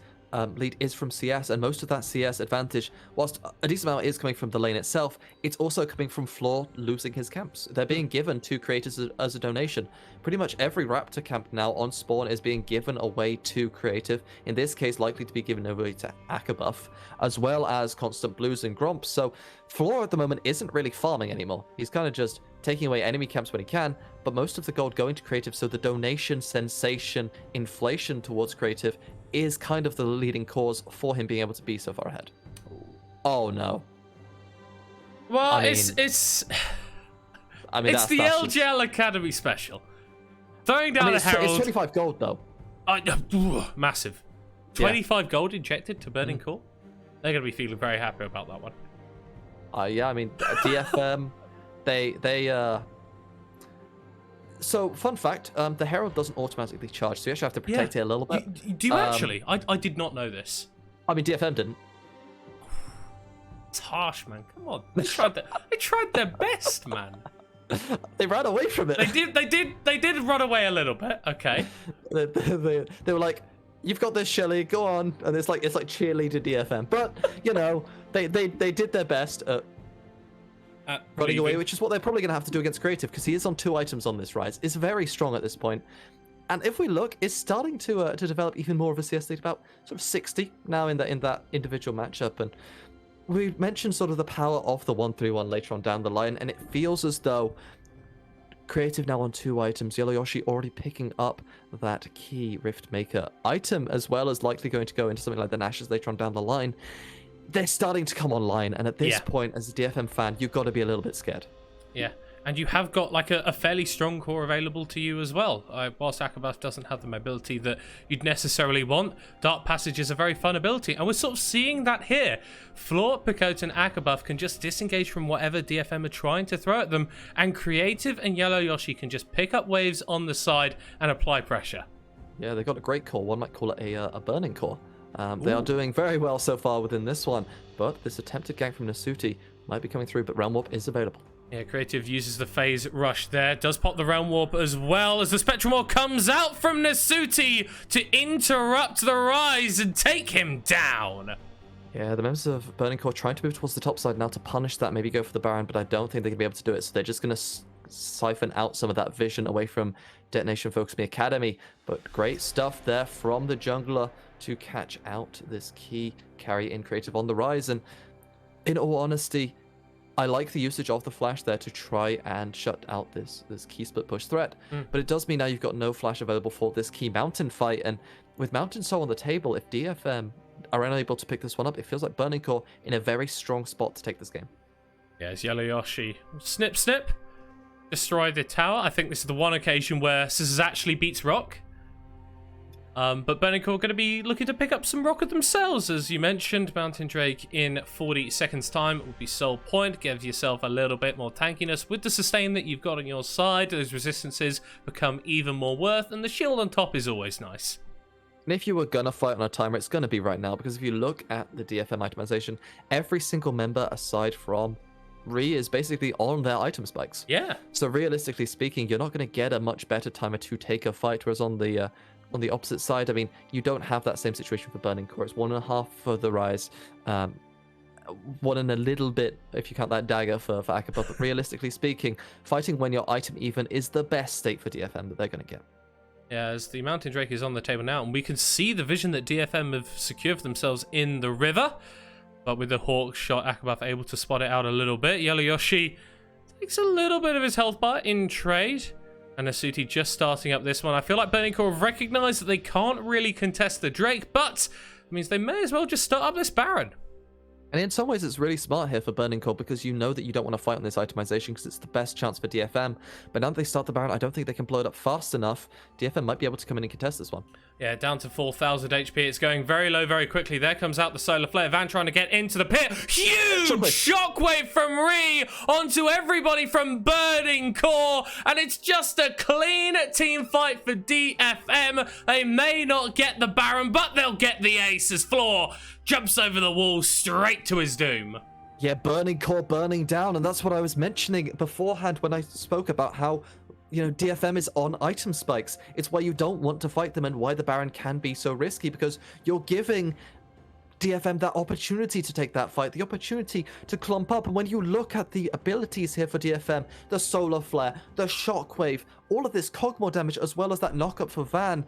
lead is from CS, and most of that CS advantage, whilst a decent amount is coming from the lane itself, it's also coming from Floor losing his camps. They're being given to creators as a donation. Pretty much every Raptor camp now on spawn is being given away to Creative, in this case likely to be given away to Akabuff, as well as Constant Blues and Gromps. So Floor at the moment isn't really farming anymore. He's kind of just taking away enemy camps when he can, but most of the gold going to Creative, so the donation sensation inflation towards Creative is kind of the leading cause for him being able to be so far ahead. Oh no. Well, I mean, it's that's the LJL Academy special. Throwing down a Herald. It's 25 gold though. Massive. 25 gold injected to Burning Core. They're going to be feeling very happy about that one. Yeah, I mean, DFM, they So, fun fact, the Herald doesn't automatically charge, so you actually have to protect it a little bit. Do you actually? I did not know this. I mean, DFM didn't. It's harsh, man. Come on. They tried their best, man. They ran away from it. They did run away a little bit. Okay. They were like, "You've got this, Shelly. Go on." And it's like cheerleader DFM. But you know, they did their best at running away, which is what they're probably going to have to do against Creative, because he is on 2 items on this Rise. It's very strong at this point. And if we look, it's starting to develop even more of a CS lead, about sort of 60 now in that individual matchup. And we mentioned sort of the power of the 1-3-1 later on down the line, and it feels as though Creative now on 2 items. Yellow Yoshi already picking up that key Rift Maker item, as well as likely going to go into something like the Nashes later on down the line. They're starting to come online, and at this point, as a DFM fan, you've got to be a little bit scared. Yeah, and you have got like a fairly strong core available to you as well. Whilst Akabuff doesn't have the mobility that you'd necessarily want, Dark Passage is a very fun ability, and we're sort of seeing that here. Floor, Picot, and Akabuff can just disengage from whatever DFM are trying to throw at them, and Creative and Yellow Yoshi can just pick up waves on the side and apply pressure. Yeah, they've got a great core. One might call it a burning core. They are doing very well so far within this one, but this attempted gank from Nasuti might be coming through, but Realm Warp is available. Yeah, Creative uses the phase rush there. Does pop the Realm Warp as well as the Spectrum Orb comes out from Nasuti to interrupt the rise and take him down. Yeah, the members of Burning Core trying to move towards the top side now to punish that, maybe go for the Baron, but I don't think they're going to be able to do it, so they're just going to siphon out some of that vision away from Detention FocusMe Academy. But great stuff there from the jungler to catch out this key carry in Creative on the rise. And in all honesty, I like the usage of the flash there to try and shut out this key split push threat. But it does mean now you've got no flash available for this key mountain fight. And with Mountain Soul on the table, if DFM are unable to pick this one up, it feels like Burning Core in a very strong spot to take this game. Yeah, it's Yellow Yoshi. Snip, snip. Destroy the tower. I think this is the one occasion where Scissors actually beats Rock. But Burning Core are going to be looking to pick up some rocket themselves. As you mentioned, Mountain Drake in 40 seconds time will be Soul Point. Give yourself a little bit more tankiness. With the sustain that you've got on your side, those resistances become even more worth, and the shield on top is always nice. And if you were going to fight on a timer, it's going to be right now, because if you look at the DFM itemization, every single member aside from Ree is basically on their item spikes. Yeah. So realistically speaking, you're not going to get a much better timer to take a fight, whereas on the opposite side, I mean, you don't have that same situation for Burning Core. It's 1.5 for the rise, 1 and a little bit if you count that dagger for Akabuff. But realistically speaking, fighting when your item even is the best state for DFM that they're going to get. Yeah, as the Mountain Drake is on the table now, and we can see the vision that DFM have secured for themselves in the river. But with the Hawk shot, Akabuff able to spot it out a little bit. Yellow Yoshi takes a little bit of his health bar in trade. And Nasuti just starting up this one. I feel like Burning Core have recognized that they can't really contest the Drake, but it means they may as well just start up this Baron. And in some ways, it's really smart here for Burning Core, because you know that you don't want to fight on this itemization because it's the best chance for DFM. But now that they start the Baron, I don't think they can blow it up fast enough. DFM might be able to come in and contest this one. Yeah, down to 4,000 HP. It's going very low very quickly. There comes out the Solar Flare. Van trying to get into the pit. Huge shockwave from Ree onto everybody from Burning Core. And it's just a clean team fight for DFM. They may not get the Baron, but they'll get the ace as Floor jumps over the wall straight to his doom. Yeah, Burning Core burning down. And that's what I was mentioning beforehand when I spoke about how, you know, DFM is on item spikes. It's why you don't want to fight them and why the Baron can be so risky, because you're giving DFM that opportunity to take that fight, the opportunity to clump up. And when you look at the abilities here for DFM, the Solar Flare, the Shockwave, all of this Cogmore damage, as well as that knockup for Van,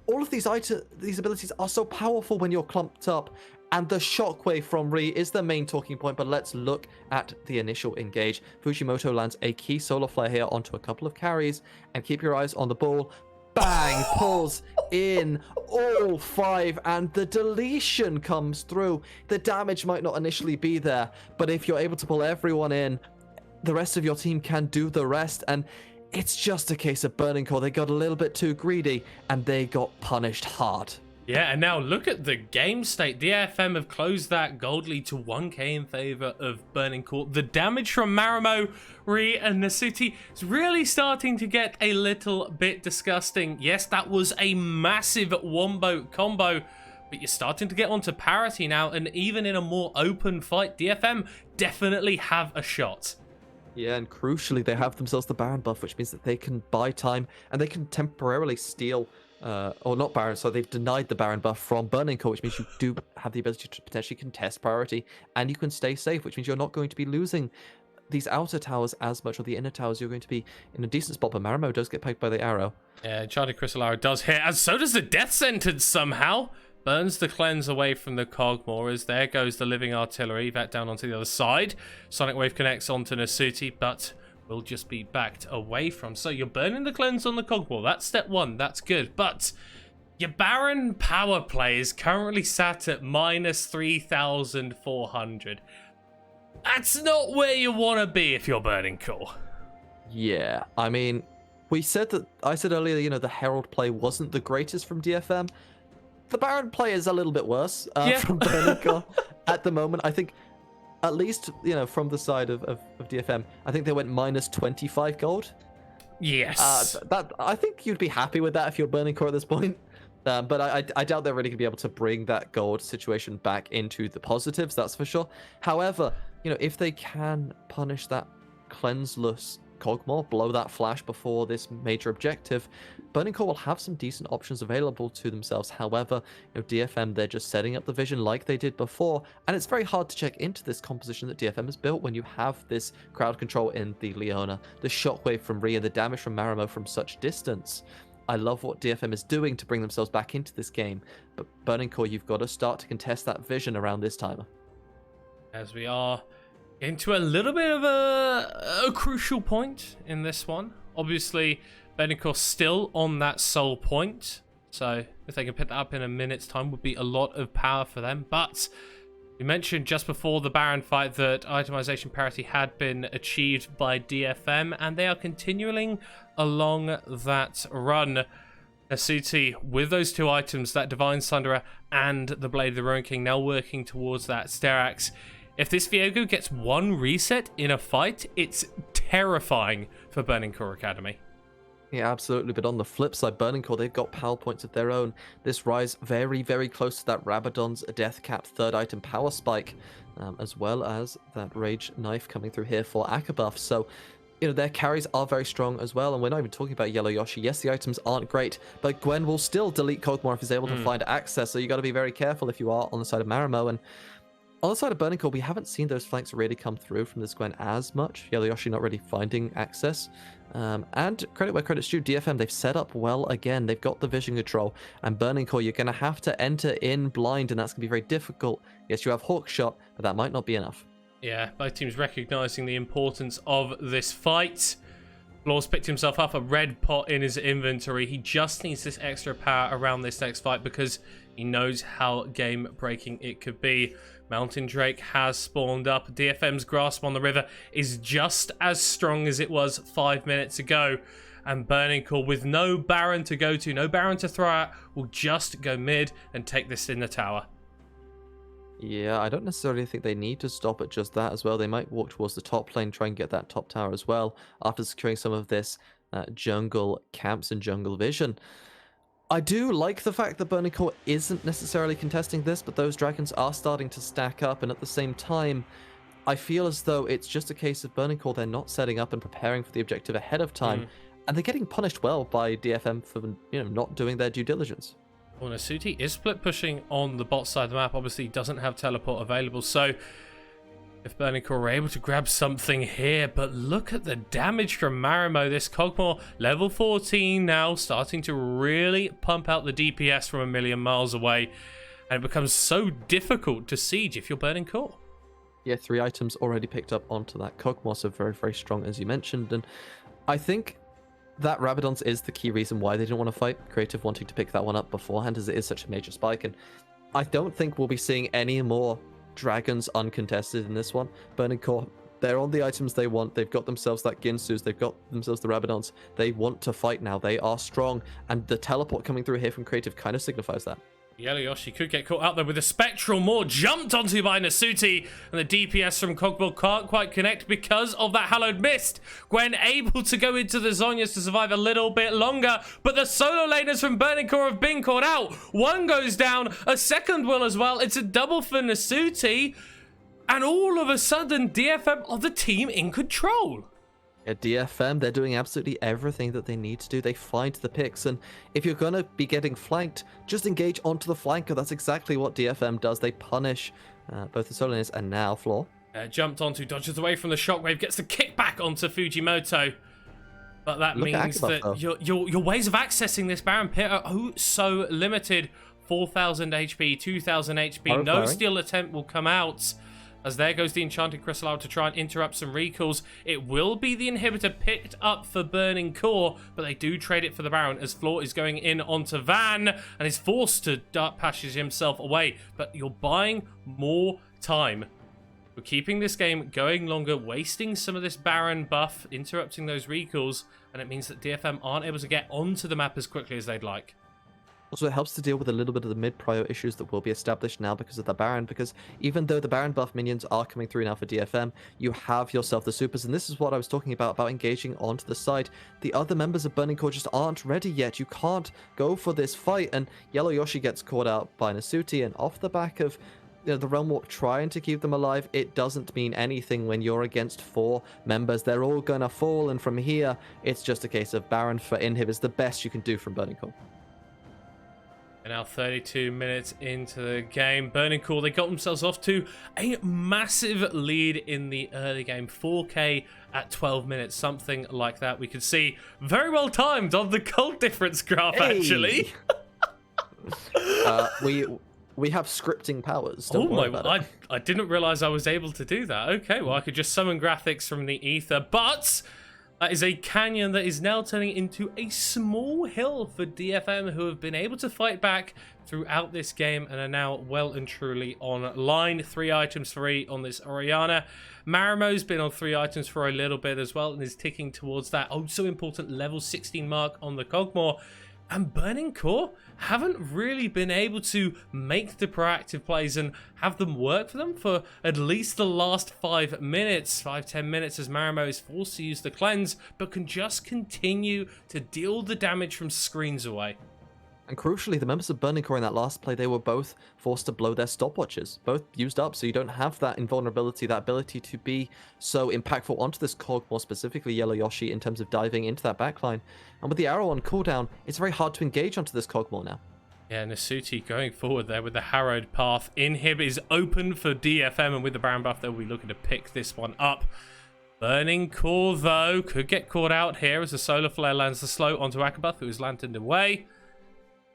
all of these abilities are so powerful when you're clumped up. And the Shockwave from Ree is the main talking point, but let's look at the initial engage. Fujimoto lands a key Solar Flare here onto a couple of carries, and keep your eyes on the ball. Bang! Pulls in all 5, and the deletion comes through. The damage might not initially be there, but if you're able to pull everyone in, the rest of your team can do the rest, and it's just a case of Burning Core. They got a little bit too greedy, and they got punished hard. Yeah, and now look at the game state. DFM have closed that gold lead to 1k in favor of Burning Core. The damage from Marimo, Ree, and Nasuti is really starting to get a little bit disgusting. Yes, that was a massive wombo combo, but you're starting to get onto parity now, and even in a more open fight, DFM definitely have a shot. Yeah, and crucially, they have themselves the Baron buff, which means that they can buy time, and they can temporarily steal or not Baron, so they've denied the Baron buff from Burning Core, which means you do have the ability to potentially contest priority, and you can stay safe, which means you're not going to be losing these outer towers as much, or the inner towers. You're going to be in a decent spot, but Marimo does get poked by the arrow. Yeah, Charlie Crystal Arrow does hit, and so does the Death Sentence somehow. Burns the cleanse away from the Cogmore, as there goes the Living Artillery. That down onto the other side. Sonic Wave connects onto Nasuti, but will just be backed away from. So you're burning the cleanse on the Cogwall. That's step one. That's good. But your Baron power play is currently sat at minus 3,400. That's not where you want to be if you're burning core. Yeah, I mean, I said earlier, you know, the Herald play wasn't the greatest from DFM. The Baron play is a little bit worse from burning core at the moment. I think, at least, you know, from the side of DFM, I think they went minus 25 gold. Yes. That I think you'd be happy with that if you're burning core at this point. But I doubt they're really going to be able to bring that gold situation back into the positives, that's for sure. However, you know, if they can punish that cleanseless Cogmore, blow that flash before this major objective, Burning Core will have some decent options available to themselves. However, you know, DFM, they're just setting up the vision like they did before, and it's very hard to check into this composition that DFM has built when you have this crowd control in the Leona, the shockwave from Rhea, the damage from Marimo from such distance. I love what DFM is doing to bring themselves back into this game, but Burning Core, you've got to start to contest that vision around this timer. As we are into a little bit of a crucial point in this one. Obviously, Burning Core still on that soul point, so if they can pick that up in a minute's time, would be a lot of power for them. But we mentioned just before the Baron fight that itemization parity had been achieved by DFM, and they are continuing along that run. Nasuti, with those two items, that Divine Sunderer and the Blade of the Ruin King, now working towards that Sterax. If this Viego gets one reset in a fight, it's terrifying for Burning Core Academy. Yeah, absolutely. But on the flip side, Burning Core, they've got power points of their own. This Rise very, very close to that Rabadon's Death Cap third item power spike, as well as that Rage Knife coming through here for Akabuff. So, you know, their carries are very strong as well. And we're not even talking about Yellow Yoshi. Yes, the items aren't great, but Gwen will still delete Kog'Maw if he's able to find access. So you got to be very careful if you are on the side of Marimo. And on the side of Burning Core, we haven't seen those flanks really come through from this Gwen as much. Yellow Yoshi not really finding access. And credit where credit's due, DFM, they've set up well again. They've got the vision control. And Burning Core, you're going to have to enter in blind, and that's going to be very difficult. Yes, you have Hawk Shot, but that might not be enough. Yeah, both teams recognizing the importance of this fight. Flaw's picked himself up a red pot in his inventory. He just needs this extra power around this next fight because he knows how game-breaking it could be. Mountain Drake has spawned up. DFM's grasp on the river is just as strong as it was 5 minutes ago. And Burning Core, with no Baron to go to, no Baron to throw out, will just go mid and take this in the tower. Yeah, I don't necessarily think they need to stop at just that as well. They might walk towards the top lane, try and get that top tower as well, after securing some of this jungle camps and jungle vision. I do like the fact that Burning Core isn't necessarily contesting this, but those dragons are starting to stack up, and at the same time, I feel as though it's just a case of Burning Core, they're not setting up and preparing for the objective ahead of time, and they're getting punished well by DFM for, you know, not doing their due diligence. Well, Nasuti is split pushing on the bot side of the map. Obviously, he doesn't have teleport available, so if Burning Core are able to grab something here, but look at the damage from Marimo. This Cogmore, level 14 now, starting to really pump out the DPS from a million miles away, and it becomes so difficult to siege if you're Burning Core. Yeah, 3 items already picked up onto that Cogmore, so very, very strong, as you mentioned, and I think that Rabadon's is the key reason why they didn't want to fight. Creative wanting to pick that one up beforehand, as it is such a major spike, and I don't think we'll be seeing any more dragons uncontested in this one. Burning Core, they're on the items they want. They've got themselves that Ginsu's, they've got themselves the Rabadons. They want to fight now. They are strong, and the teleport coming through here from Creative kind of signifies that. Yellow Yoshi could get caught out there with a Spectral Maw jumped onto by Nasuti, and the DPS from Cogwall can't quite connect because of that Hallowed Mist. Gwen able to go into the Zhonya's to survive a little bit longer, but the solo laners from Burning Core have been caught out. One goes down, a second will as well. It's a double for Nasuti, and all of a sudden DFM are the team in control. Yeah, DFM, they're doing absolutely everything that they need to do. They find the picks, and if you're going to be getting flanked, just engage onto the flanker. That's exactly what DFM does. They punish both the solo laners and now Floor. Jumped onto, dodges away from the shockwave, gets the kickback onto Fujimoto. But that means that your ways of accessing this Baron Pit are oh so limited. 4,000 HP, 2,000 HP, no steal attempt will come out. as there goes the Enchanted Crystal to try and interrupt some recalls. It will be the inhibitor picked up for Burning Core, but they do trade it for the Baron as Floor is going in onto Van and is forced to dark passage himself away. But you're buying more time. We're keeping this game going longer, wasting some of this Baron buff, interrupting those recalls, and it means that DFM aren't able to get onto the map as quickly as they'd like. Also, it helps to deal with a little bit of the mid-prio issues that will be established now because of the Baron, because even though the Baron buff minions are coming through now for DFM, you have yourself the supers, and this is what I was talking about engaging onto the side. The other members of Burning Core just aren't ready yet. You can't go for this fight, and Yellow Yoshi gets caught out by Nasuti, and off the back of the Realm Warp trying to keep them alive, it doesn't mean anything when you're against 4 members. They're all gonna fall, and from here, it's just a case of Baron for Inhib is the best you can do from Burning Core. And now 32 minutes into the game, Burning Core, they got themselves off to a massive lead in the early game. 4K at 12 minutes, something like that. We could see very well timed on the gold difference graph, actually. We have scripting powers. Oh my, I didn't realize I was able to do that. Okay, well, I could just summon graphics from the ether, but that is a canyon that is now turning into a small hill for DFM, who have been able to fight back throughout this game and are now well and truly online. 3 items free on this Oriana. Marimo's been on 3 items for a little bit as well and is ticking towards that oh so important level 16 mark on the Cogmore. And Burning Core haven't really been able to make the proactive plays and have them work for them for at least the last 5 minutes, 5-10 minutes, as Marimo is forced to use the cleanse, but can just continue to deal the damage from screens away. And crucially, the members of Burning Core in that last play, they were both forced to blow their stopwatches. Both used up, so you don't have that invulnerability, that ability to be so impactful onto this Cog, more specifically Yellow Yoshi, in terms of diving into that backline. And with the arrow on cooldown, it's very hard to engage onto this Cog more now. Yeah, Nasuti going forward there with the harrowed path. Inhib is open for DFM, and with the Baron buff, they'll be looking to pick this one up. Burning Core, though, could get caught out here as the Solar Flare lands the slow onto Akabuff, who is lanterned away.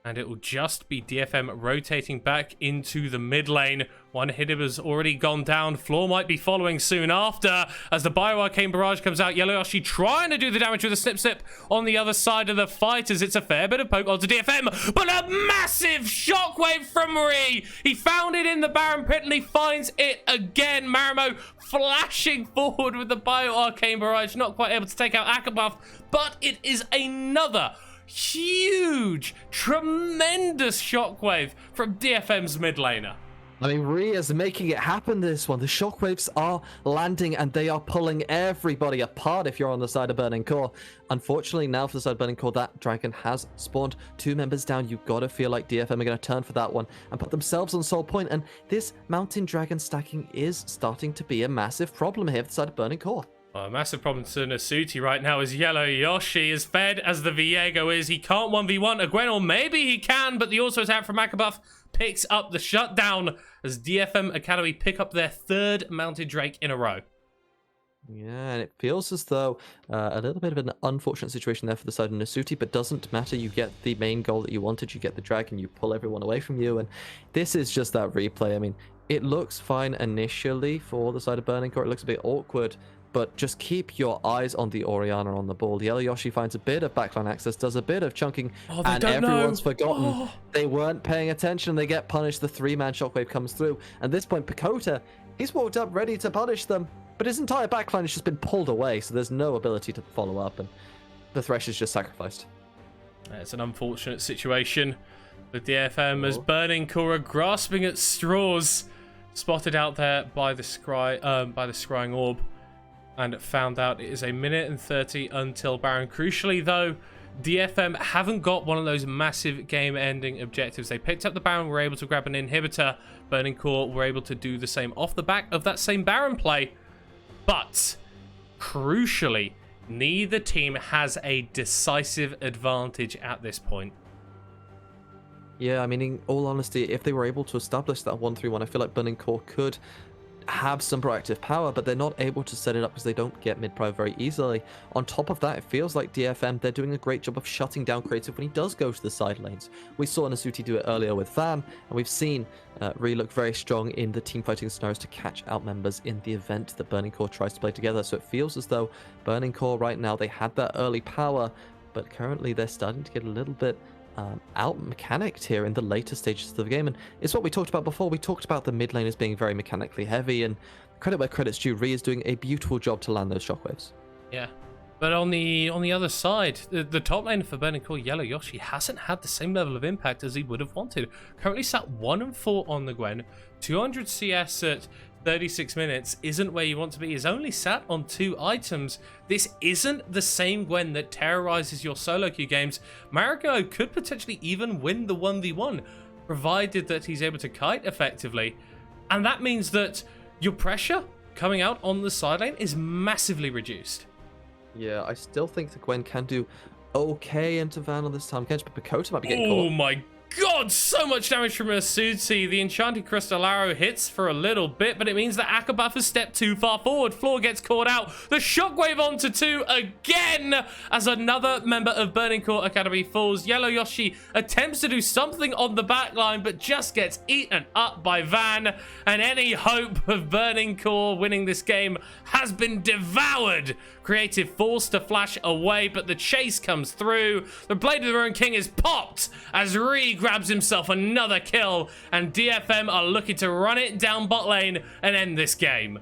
And it will just be DFM rotating back into the mid lane. One Inhib has already gone down. Floor might be following soon after. As the Bio-Arcane Barrage comes out, Yellow Yoshi trying to do the damage with a snip on the other side of the fight, as it's a fair bit of poke onto DFM. But a massive shockwave from Marie. He found it in the Baron Pit and he finds it again. Marimo flashing forward with the Bio-Arcane Barrage. Not quite able to take out Akabuff, but it is another huge, tremendous shockwave from DFM's mid laner. I mean, Ria's making it happen this one. The shockwaves are landing and they are pulling everybody apart if you're on the side of Burning Core. Unfortunately, now for the side of Burning Core, that dragon has spawned 2 members down. You've got to feel like DFM are going to turn for that one and put themselves on Soul Point. And this Mountain Dragon stacking is starting to be a massive problem here for the side of Burning Core. Well, a massive problem to Nasuti right now is Yellow Yoshi. As fed as the Viego is, he can't 1v1 a Gwen, or maybe he can, but the auto attack from Akabuff picks up the shutdown as DFM Academy pick up their 3rd Mounted Drake in a row. Yeah, and it feels as though a little bit of an unfortunate situation there for the side of Nasuti, but doesn't matter. You get the main goal that you wanted, you get the dragon, you pull everyone away from you, and this is just that replay. I mean, it looks fine initially for the side of Burning Core. It looks a bit awkward, but just keep your eyes on the Oriana on the ball. Yellow Yoshi finds a bit of backline access, does a bit of chunking, and everyone's forgotten. They weren't paying attention. They get punished. The 3-man shockwave comes through. At this point, Pakota, he's walked up ready to punish them, but his entire backline has just been pulled away, so there's no ability to follow up, and the Thresh is just sacrificed. It's an unfortunate situation with DFM as Burning Core are grasping at straws, spotted out there by the scrying orb. And found out it is 1 minute and 30 until Baron. Crucially, though, DFM haven't got one of those massive game-ending objectives. They picked up the Baron, were able to grab an inhibitor. Burning Core were able to do the same off the back of that same Baron play. But, crucially, neither team has a decisive advantage at this point. Yeah, I mean, in all honesty, if they were able to establish that 1-3-1, I feel like Burning Core could have some proactive power, but they're not able to set it up because they don't get mid-pro very easily. On top of that, it feels like DFM, they're doing a great job of shutting down Creative when he does go to the side lanes. We saw Nasuti do it earlier with Van, and we've seen Ree look very strong in the team fighting scenarios to catch out members in the event that Burning Core tries to play together. So it feels as though Burning Core right now, they had that early power, but currently they're starting to get a little bit out-mechanicked here in the later stages of the game, and it's what we talked about before. We talked about the mid lane as being very mechanically heavy, and credit where credit's due, Ree is doing a beautiful job to land those shockwaves. Yeah. But on the other side, the top lane for Burning Core, Yellow Yoshi, hasn't had the same level of impact as he would have wanted. Currently sat 1 and 4 on the Gwen, 200 CS at 36 minutes isn't where you want to be. He's only sat on 2 items. This isn't the same Gwen that terrorizes your solo queue games. Marigo could potentially even win the 1v1, provided that he's able to kite effectively. And that means that your pressure coming out on the side lane is massively reduced. Yeah, I still think the Gwen can do okay into Van on this time, but Bakota might be getting caught. Oh my god, so much damage from Asuti. The Enchanted Crystal Arrow hits for a little bit, but it means that Akabuff has stepped too far forward. Floor gets caught out. The Shockwave onto 2 again as another member of Burning Core Academy falls. Yellow Yoshi attempts to do something on the back line, but just gets eaten up by Van, and any hope of Burning Core winning this game has been devoured. Creative forced to flash away, but the chase comes through. The Blade of the Ruined King is popped as Ree grabs himself another kill, and DFM are looking to run it down bot lane and end this game.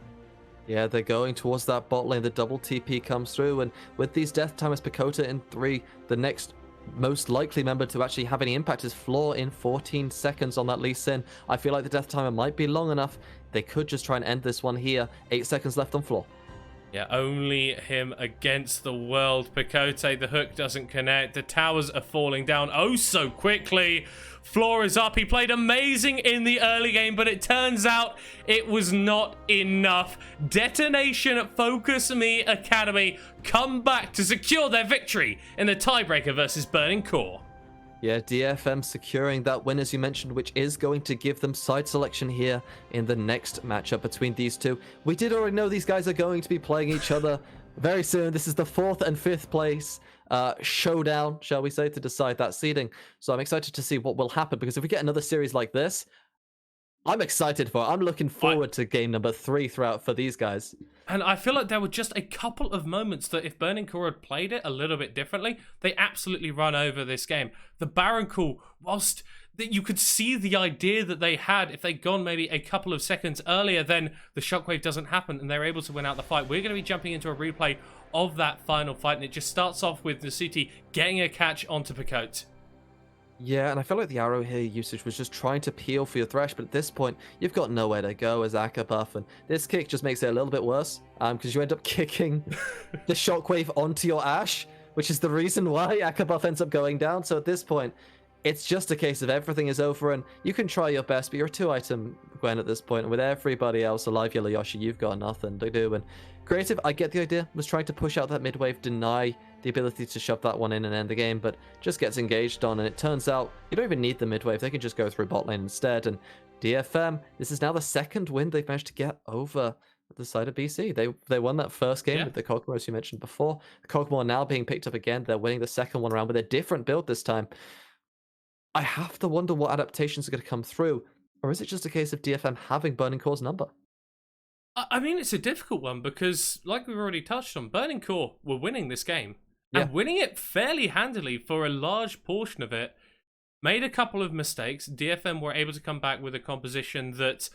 Yeah, they're going towards that bot lane. The double TP comes through, and with these death timers, Bakota in 3, the next most likely member to actually have any impact is Floor in 14 seconds on that Lee Sin. I feel like the death timer might be long enough. They could just try and end this one here. 8 seconds left on Floor. Yeah, only him against the world. Picote, the hook doesn't connect. The towers are falling down oh so quickly. Floor is up. He played amazing in the early game, but it turns out it was not enough. Detention FocusMe Academy come back to secure their victory in the tiebreaker versus Burning Core. Yeah, DFM securing that win, as you mentioned, which is going to give them side selection here in the next matchup between these two. We did already know these guys are going to be playing each other very soon. This is the 4th and 5th place showdown, shall we say, to decide that seeding. So I'm excited to see what will happen, because if we get another series like this, I'm excited for it. I'm looking forward to game number 3 throughout for these guys. And I feel like there were just a couple of moments that if Burning Core had played it a little bit differently, they absolutely run over this game. The Baron Call, whilst that you could see the idea that they had, if they'd gone maybe a couple of seconds earlier, then the Shockwave doesn't happen and they're able to win out the fight. We're going to be jumping into a replay of that final fight, and it just starts off with Nasuti getting a catch onto Picote. Yeah, and I feel like the arrow here usage was just trying to peel for your Thresh, but at this point, you've got nowhere to go as Akabuff, and this kick just makes it a little bit worse, because you end up kicking the Shockwave onto your Ashe, which is the reason why Akabuff ends up going down. So at this point, it's just a case of everything is over, and you can try your best, but you're a 2-item Gwen at this point, and with everybody else alive, Yellow Yoshi, you've got nothing to do. And Creative, I get the idea, was trying to push out that mid wave, deny the ability to shove that one in and end the game, but just gets engaged on, and it turns out you don't even need the mid wave. They can just go through bot lane instead. And DFM, this is now the 2nd win they've managed to get over the side of BC. They won that first game with the Kog'Maw, as you mentioned before. Kog'Maw now being picked up again. They're winning the second one around with a different build this time. I have to wonder what adaptations are going to come through, or is it just a case of DFM having Burning Core's number? I mean, it's a difficult one because, like we've already touched on, Burning Core were winning this game. And winning it fairly handily for a large portion of it. Made a couple of mistakes. DFM were able to come back with a composition that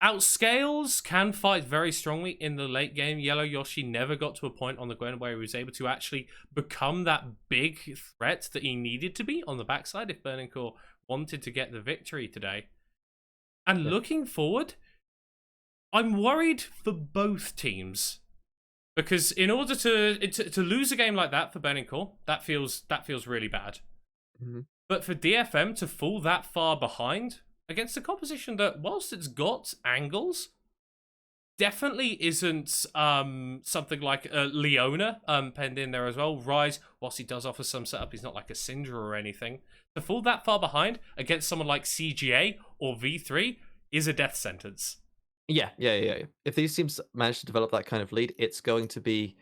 outscales, can fight very strongly in the late game. Yellow Yoshi never got to a point on the Gwen where he was able to actually become that big threat that he needed to be on the backside if Burning Core wanted to get the victory today. And looking forward, I'm worried for both teams. Because in order to lose a game like that for Burning Core, that feels really bad. Mm-hmm. But for DFM to fall that far behind against a composition that, whilst it's got angles, definitely isn't something like Leona penned in there as well. Rise, whilst he does offer some setup, he's not like a Syndra or anything. To fall that far behind against someone like CGA or V3 is a death sentence. Yeah. If these teams manage to develop that kind of lead, it's going to be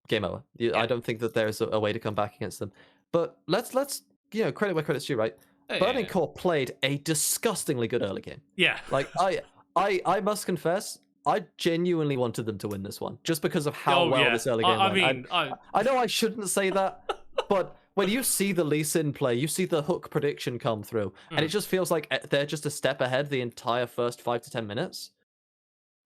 game over. Yeah. I don't think that there's a way to come back against them. But let's credit where credit's due, right? Yeah, yeah, Burning yeah. Core played a disgustingly good early game. Yeah. Like I must confess, I genuinely wanted them to win this one just because of how Oh well yeah. this early game I went. mean, I know I shouldn't say that, but when you see the Lee Sin play, you see the hook prediction come through, and it just feels like they're just a step ahead the entire first 5 to 10 minutes.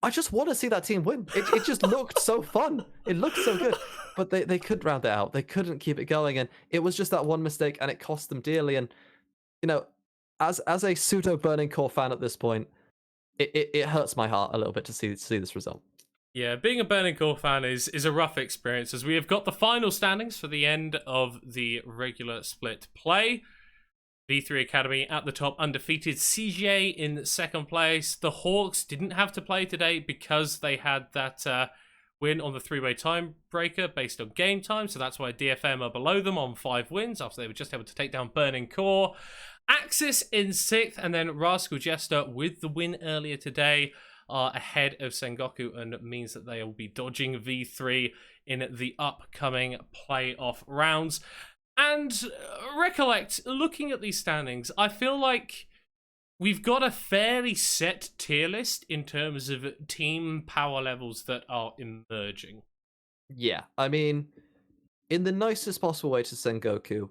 I just want to see that team win. It just looked so fun. It looked so good. But they couldn't round it out. They couldn't keep it going. And it was just that one mistake and it cost them dearly. And, you know, as a pseudo Burning Core fan at this point, it hurts my heart a little bit to see this result. Yeah, being a Burning Core fan is a rough experience, as we have got the final standings for the end of the regular split play. V3 Academy at the top, undefeated. CGA in second place. The Hawks didn't have to play today because they had that win on the three-way tiebreaker based on game time, so that's why DFM are below them on 5 wins after they were just able to take down Burning Core. Axis in 6th, and then Rascal Jester with the win earlier today are ahead of Sengoku, and means that they will be dodging V3 in the upcoming playoff rounds. And recollect, looking at these standings, I feel like we've got a fairly set tier list in terms of team power levels that are emerging. Yeah, I mean, in the nicest possible way to Sengoku,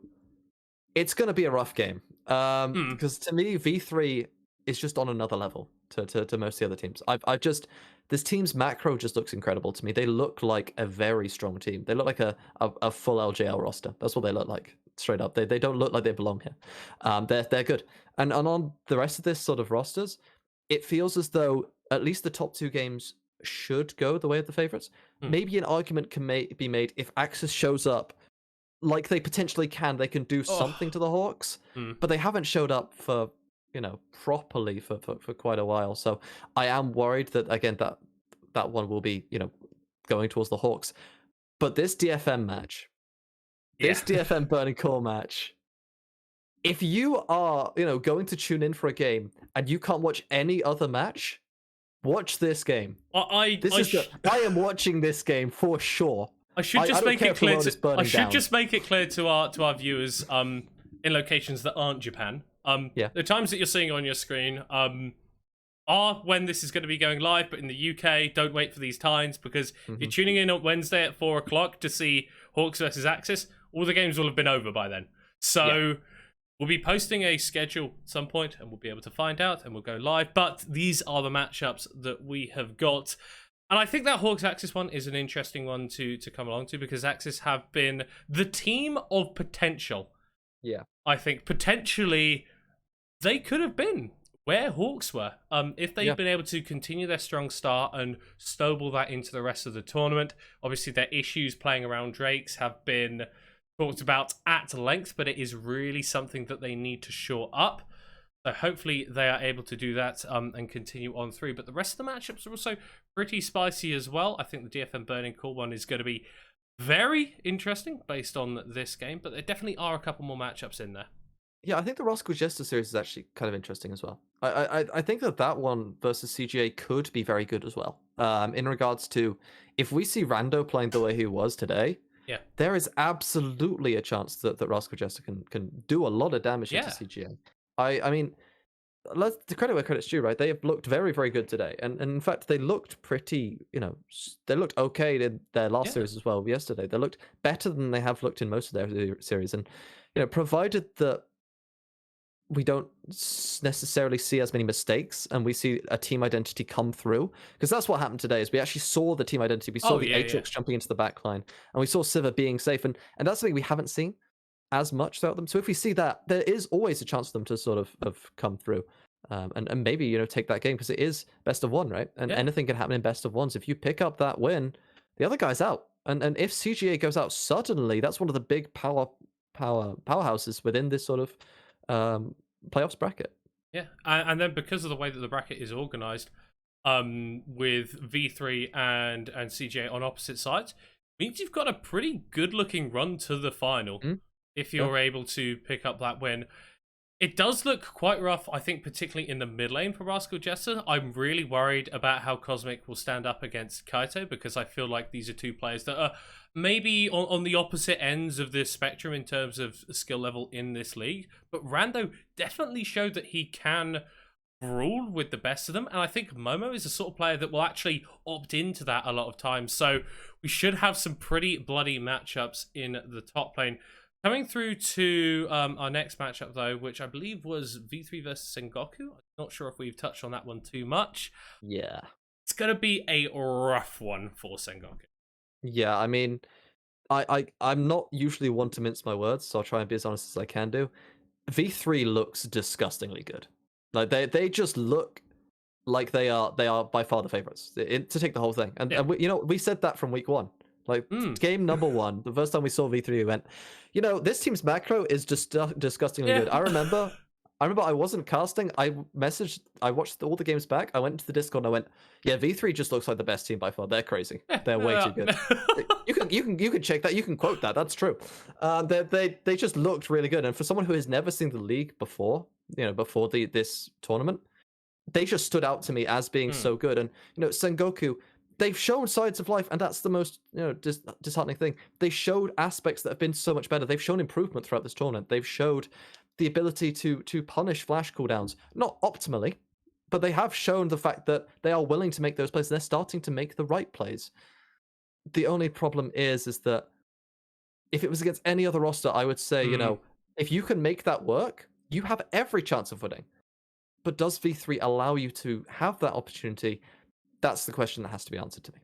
it's going to be a rough game. Because to me, V3 is just on another level to most of the other teams. I've just this team's macro just looks incredible to me. They look like a very strong team. They look like a full LJL roster. That's what they look like, straight up. They don't look like they belong here. They're good. And on the rest of this sort of rosters, it feels as though at least the top 2 games should go the way of the favorites. Maybe an argument can be made if Axis shows up like they potentially can. They can do something to the Hawks, but they haven't showed up for properly for quite a while. So I am worried that again that one will be going towards the Hawks. But this DFM match, this DFM Burning Core match, if you are going to tune in for a game and you can't watch any other match, watch this game. I am watching this game for sure. I should just make it clear to our viewers in locations that aren't Japan. The times that you're seeing on your screen are when this is going to be going live, but in the UK, don't wait for these times, because if you're tuning in on Wednesday at 4 o'clock to see Hawks versus Axis, all the games will have been over by then. So we'll be posting a schedule at some point and we'll be able to find out and we'll go live. But these are the matchups that we have got. And I think that Hawks Axis one is an interesting one to come along to, because Axis have been the team of potential. Yeah. I think potentially they could have been where Hawks were. If they'd been able to continue their strong start and snowball that into the rest of the tournament. Obviously, their issues playing around Drakes have been talked about at length, but it is really something that they need to shore up. So hopefully they are able to do that and continue on through. But the rest of the matchups are also pretty spicy as well. I think the DFM Burning Core one is going to be very interesting based on this game, but there definitely are a couple more matchups in there. Yeah, I think the Rascal Jester series is actually kind of interesting as well. I think that one versus CGA could be very good as well. In regards to if we see Rando playing the way he was today, there is absolutely a chance that Rascal Jester can do a lot of damage into CGA. I mean, let's to credit where credit's due, right? They have looked very, very good today, and in fact, they looked pretty. They looked okay in their last series as well. Yesterday, they looked better than they have looked in most of their series, and provided that we don't necessarily see as many mistakes and we see a team identity come through, because that's what happened today. Is we actually saw the team identity. We saw the Aatrox jumping into the backline, and we saw Sivir being safe, and that's something we haven't seen as much throughout them. So if we see that, there is always a chance for them to sort of come through and maybe take that game, because it is best of one, right? And anything can happen in best of ones. If you pick up that win, the other guy's out, and if CGA goes out suddenly, that's one of the big powerhouses within this sort of playoffs bracket. And then because of the way that the bracket is organized, with V3 and CGA on opposite sides, means you've got a pretty good looking run to the final if you're able to pick up that win. It does look quite rough, I think, particularly in the mid lane for Rascal Jester. I'm really worried about how Cosmic will stand up against Kaito, because I feel like these are two players that are maybe on the opposite ends of this spectrum in terms of skill level in this league. But Rando definitely showed that he can brawl with the best of them, and I think Momo is the sort of player that will actually opt into that a lot of times. So we should have some pretty bloody matchups in the top lane. Coming through to our next matchup, though, which I believe was V3 versus Sengoku. I'm not sure if we've touched on that one too much. Yeah. It's going to be a rough one for Sengoku. Yeah, I mean, I'm not usually one to mince my words, so I'll try and be as honest as I can do. V3 looks disgustingly good. Like they just look like they are by far the favorites to take the whole thing. And, Yeah. we said that from week one. Like game number one, the first time we saw V3, we went, this team's macro is just disgustingly good. I remember I wasn't casting. I watched all the games back. I went into the Discord and I went, yeah, V3 just looks like the best team by far. They're crazy. They're way too good. You can check that. You can quote that. That's true. They just looked really good. And for someone who has never seen the league before, before this tournament, they just stood out to me as being so good. And Sengoku, they've shown sides of life, and that's the most disheartening thing. They showed aspects that have been so much better. They've shown improvement throughout this tournament. They've showed the ability to punish flash cooldowns, not optimally, but they have shown the fact that they are willing to make those plays. They're starting to make the right plays. The only problem is that if it was against any other roster, I would say, if you can make that work, you have every chance of winning. But does V3 allow you to have that opportunity? That's the question that has to be answered to me.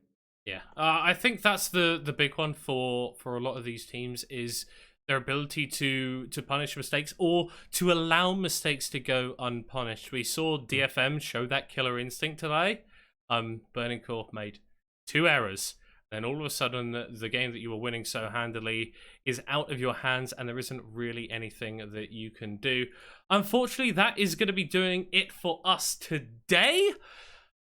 Yeah, I think that's the big one for a lot of these teams, is their ability to punish mistakes, or to allow mistakes to go unpunished. We saw DFM show that killer instinct today. Burning Core made 2 errors. Then all of a sudden, the game that you were winning so handily is out of your hands, and there isn't really anything that you can do. Unfortunately, that is going to be doing it for us today.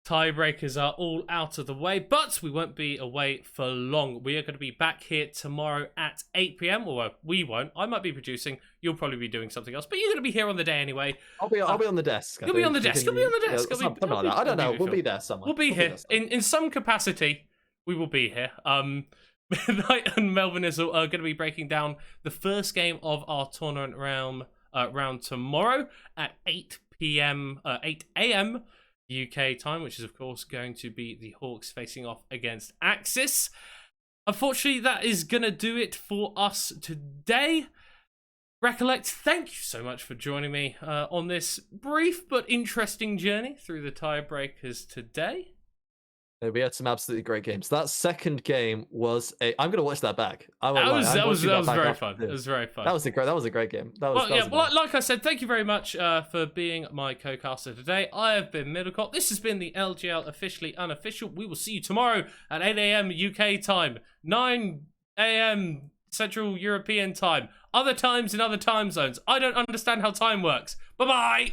Tiebreakers are all out of the way, but we won't be away for long. We are going to be back here tomorrow at 8 p.m. Or we won't. I might be producing. You'll probably be doing something else, but you're going to be here on the day anyway. I'll be on the desk. You'll be on the desk. You'll be on the desk. I don't know. We'll be there somewhere. We'll be here in some capacity. We will be here. Knight and Melvin are going to be breaking down the first game of our tournament round tomorrow at 8 a.m. UK time, which is of course going to be the Hawks facing off against Axis. Unfortunately, that is going to do it for us today. Recollect, thank you so much for joining me on this brief but interesting journey through the tiebreakers today. We had some absolutely great games. That second game was I'm going to watch that back. That was very fun. It was very fun. That was a great game. Like I said, thank you very much for being my co-caster today. I have been Middlecott. This has been the LJL Officially Unofficial. We will see you tomorrow at 8 a.m. UK time, 9 a.m. Central European time, other times in other time zones. I don't understand how time works. Bye-bye!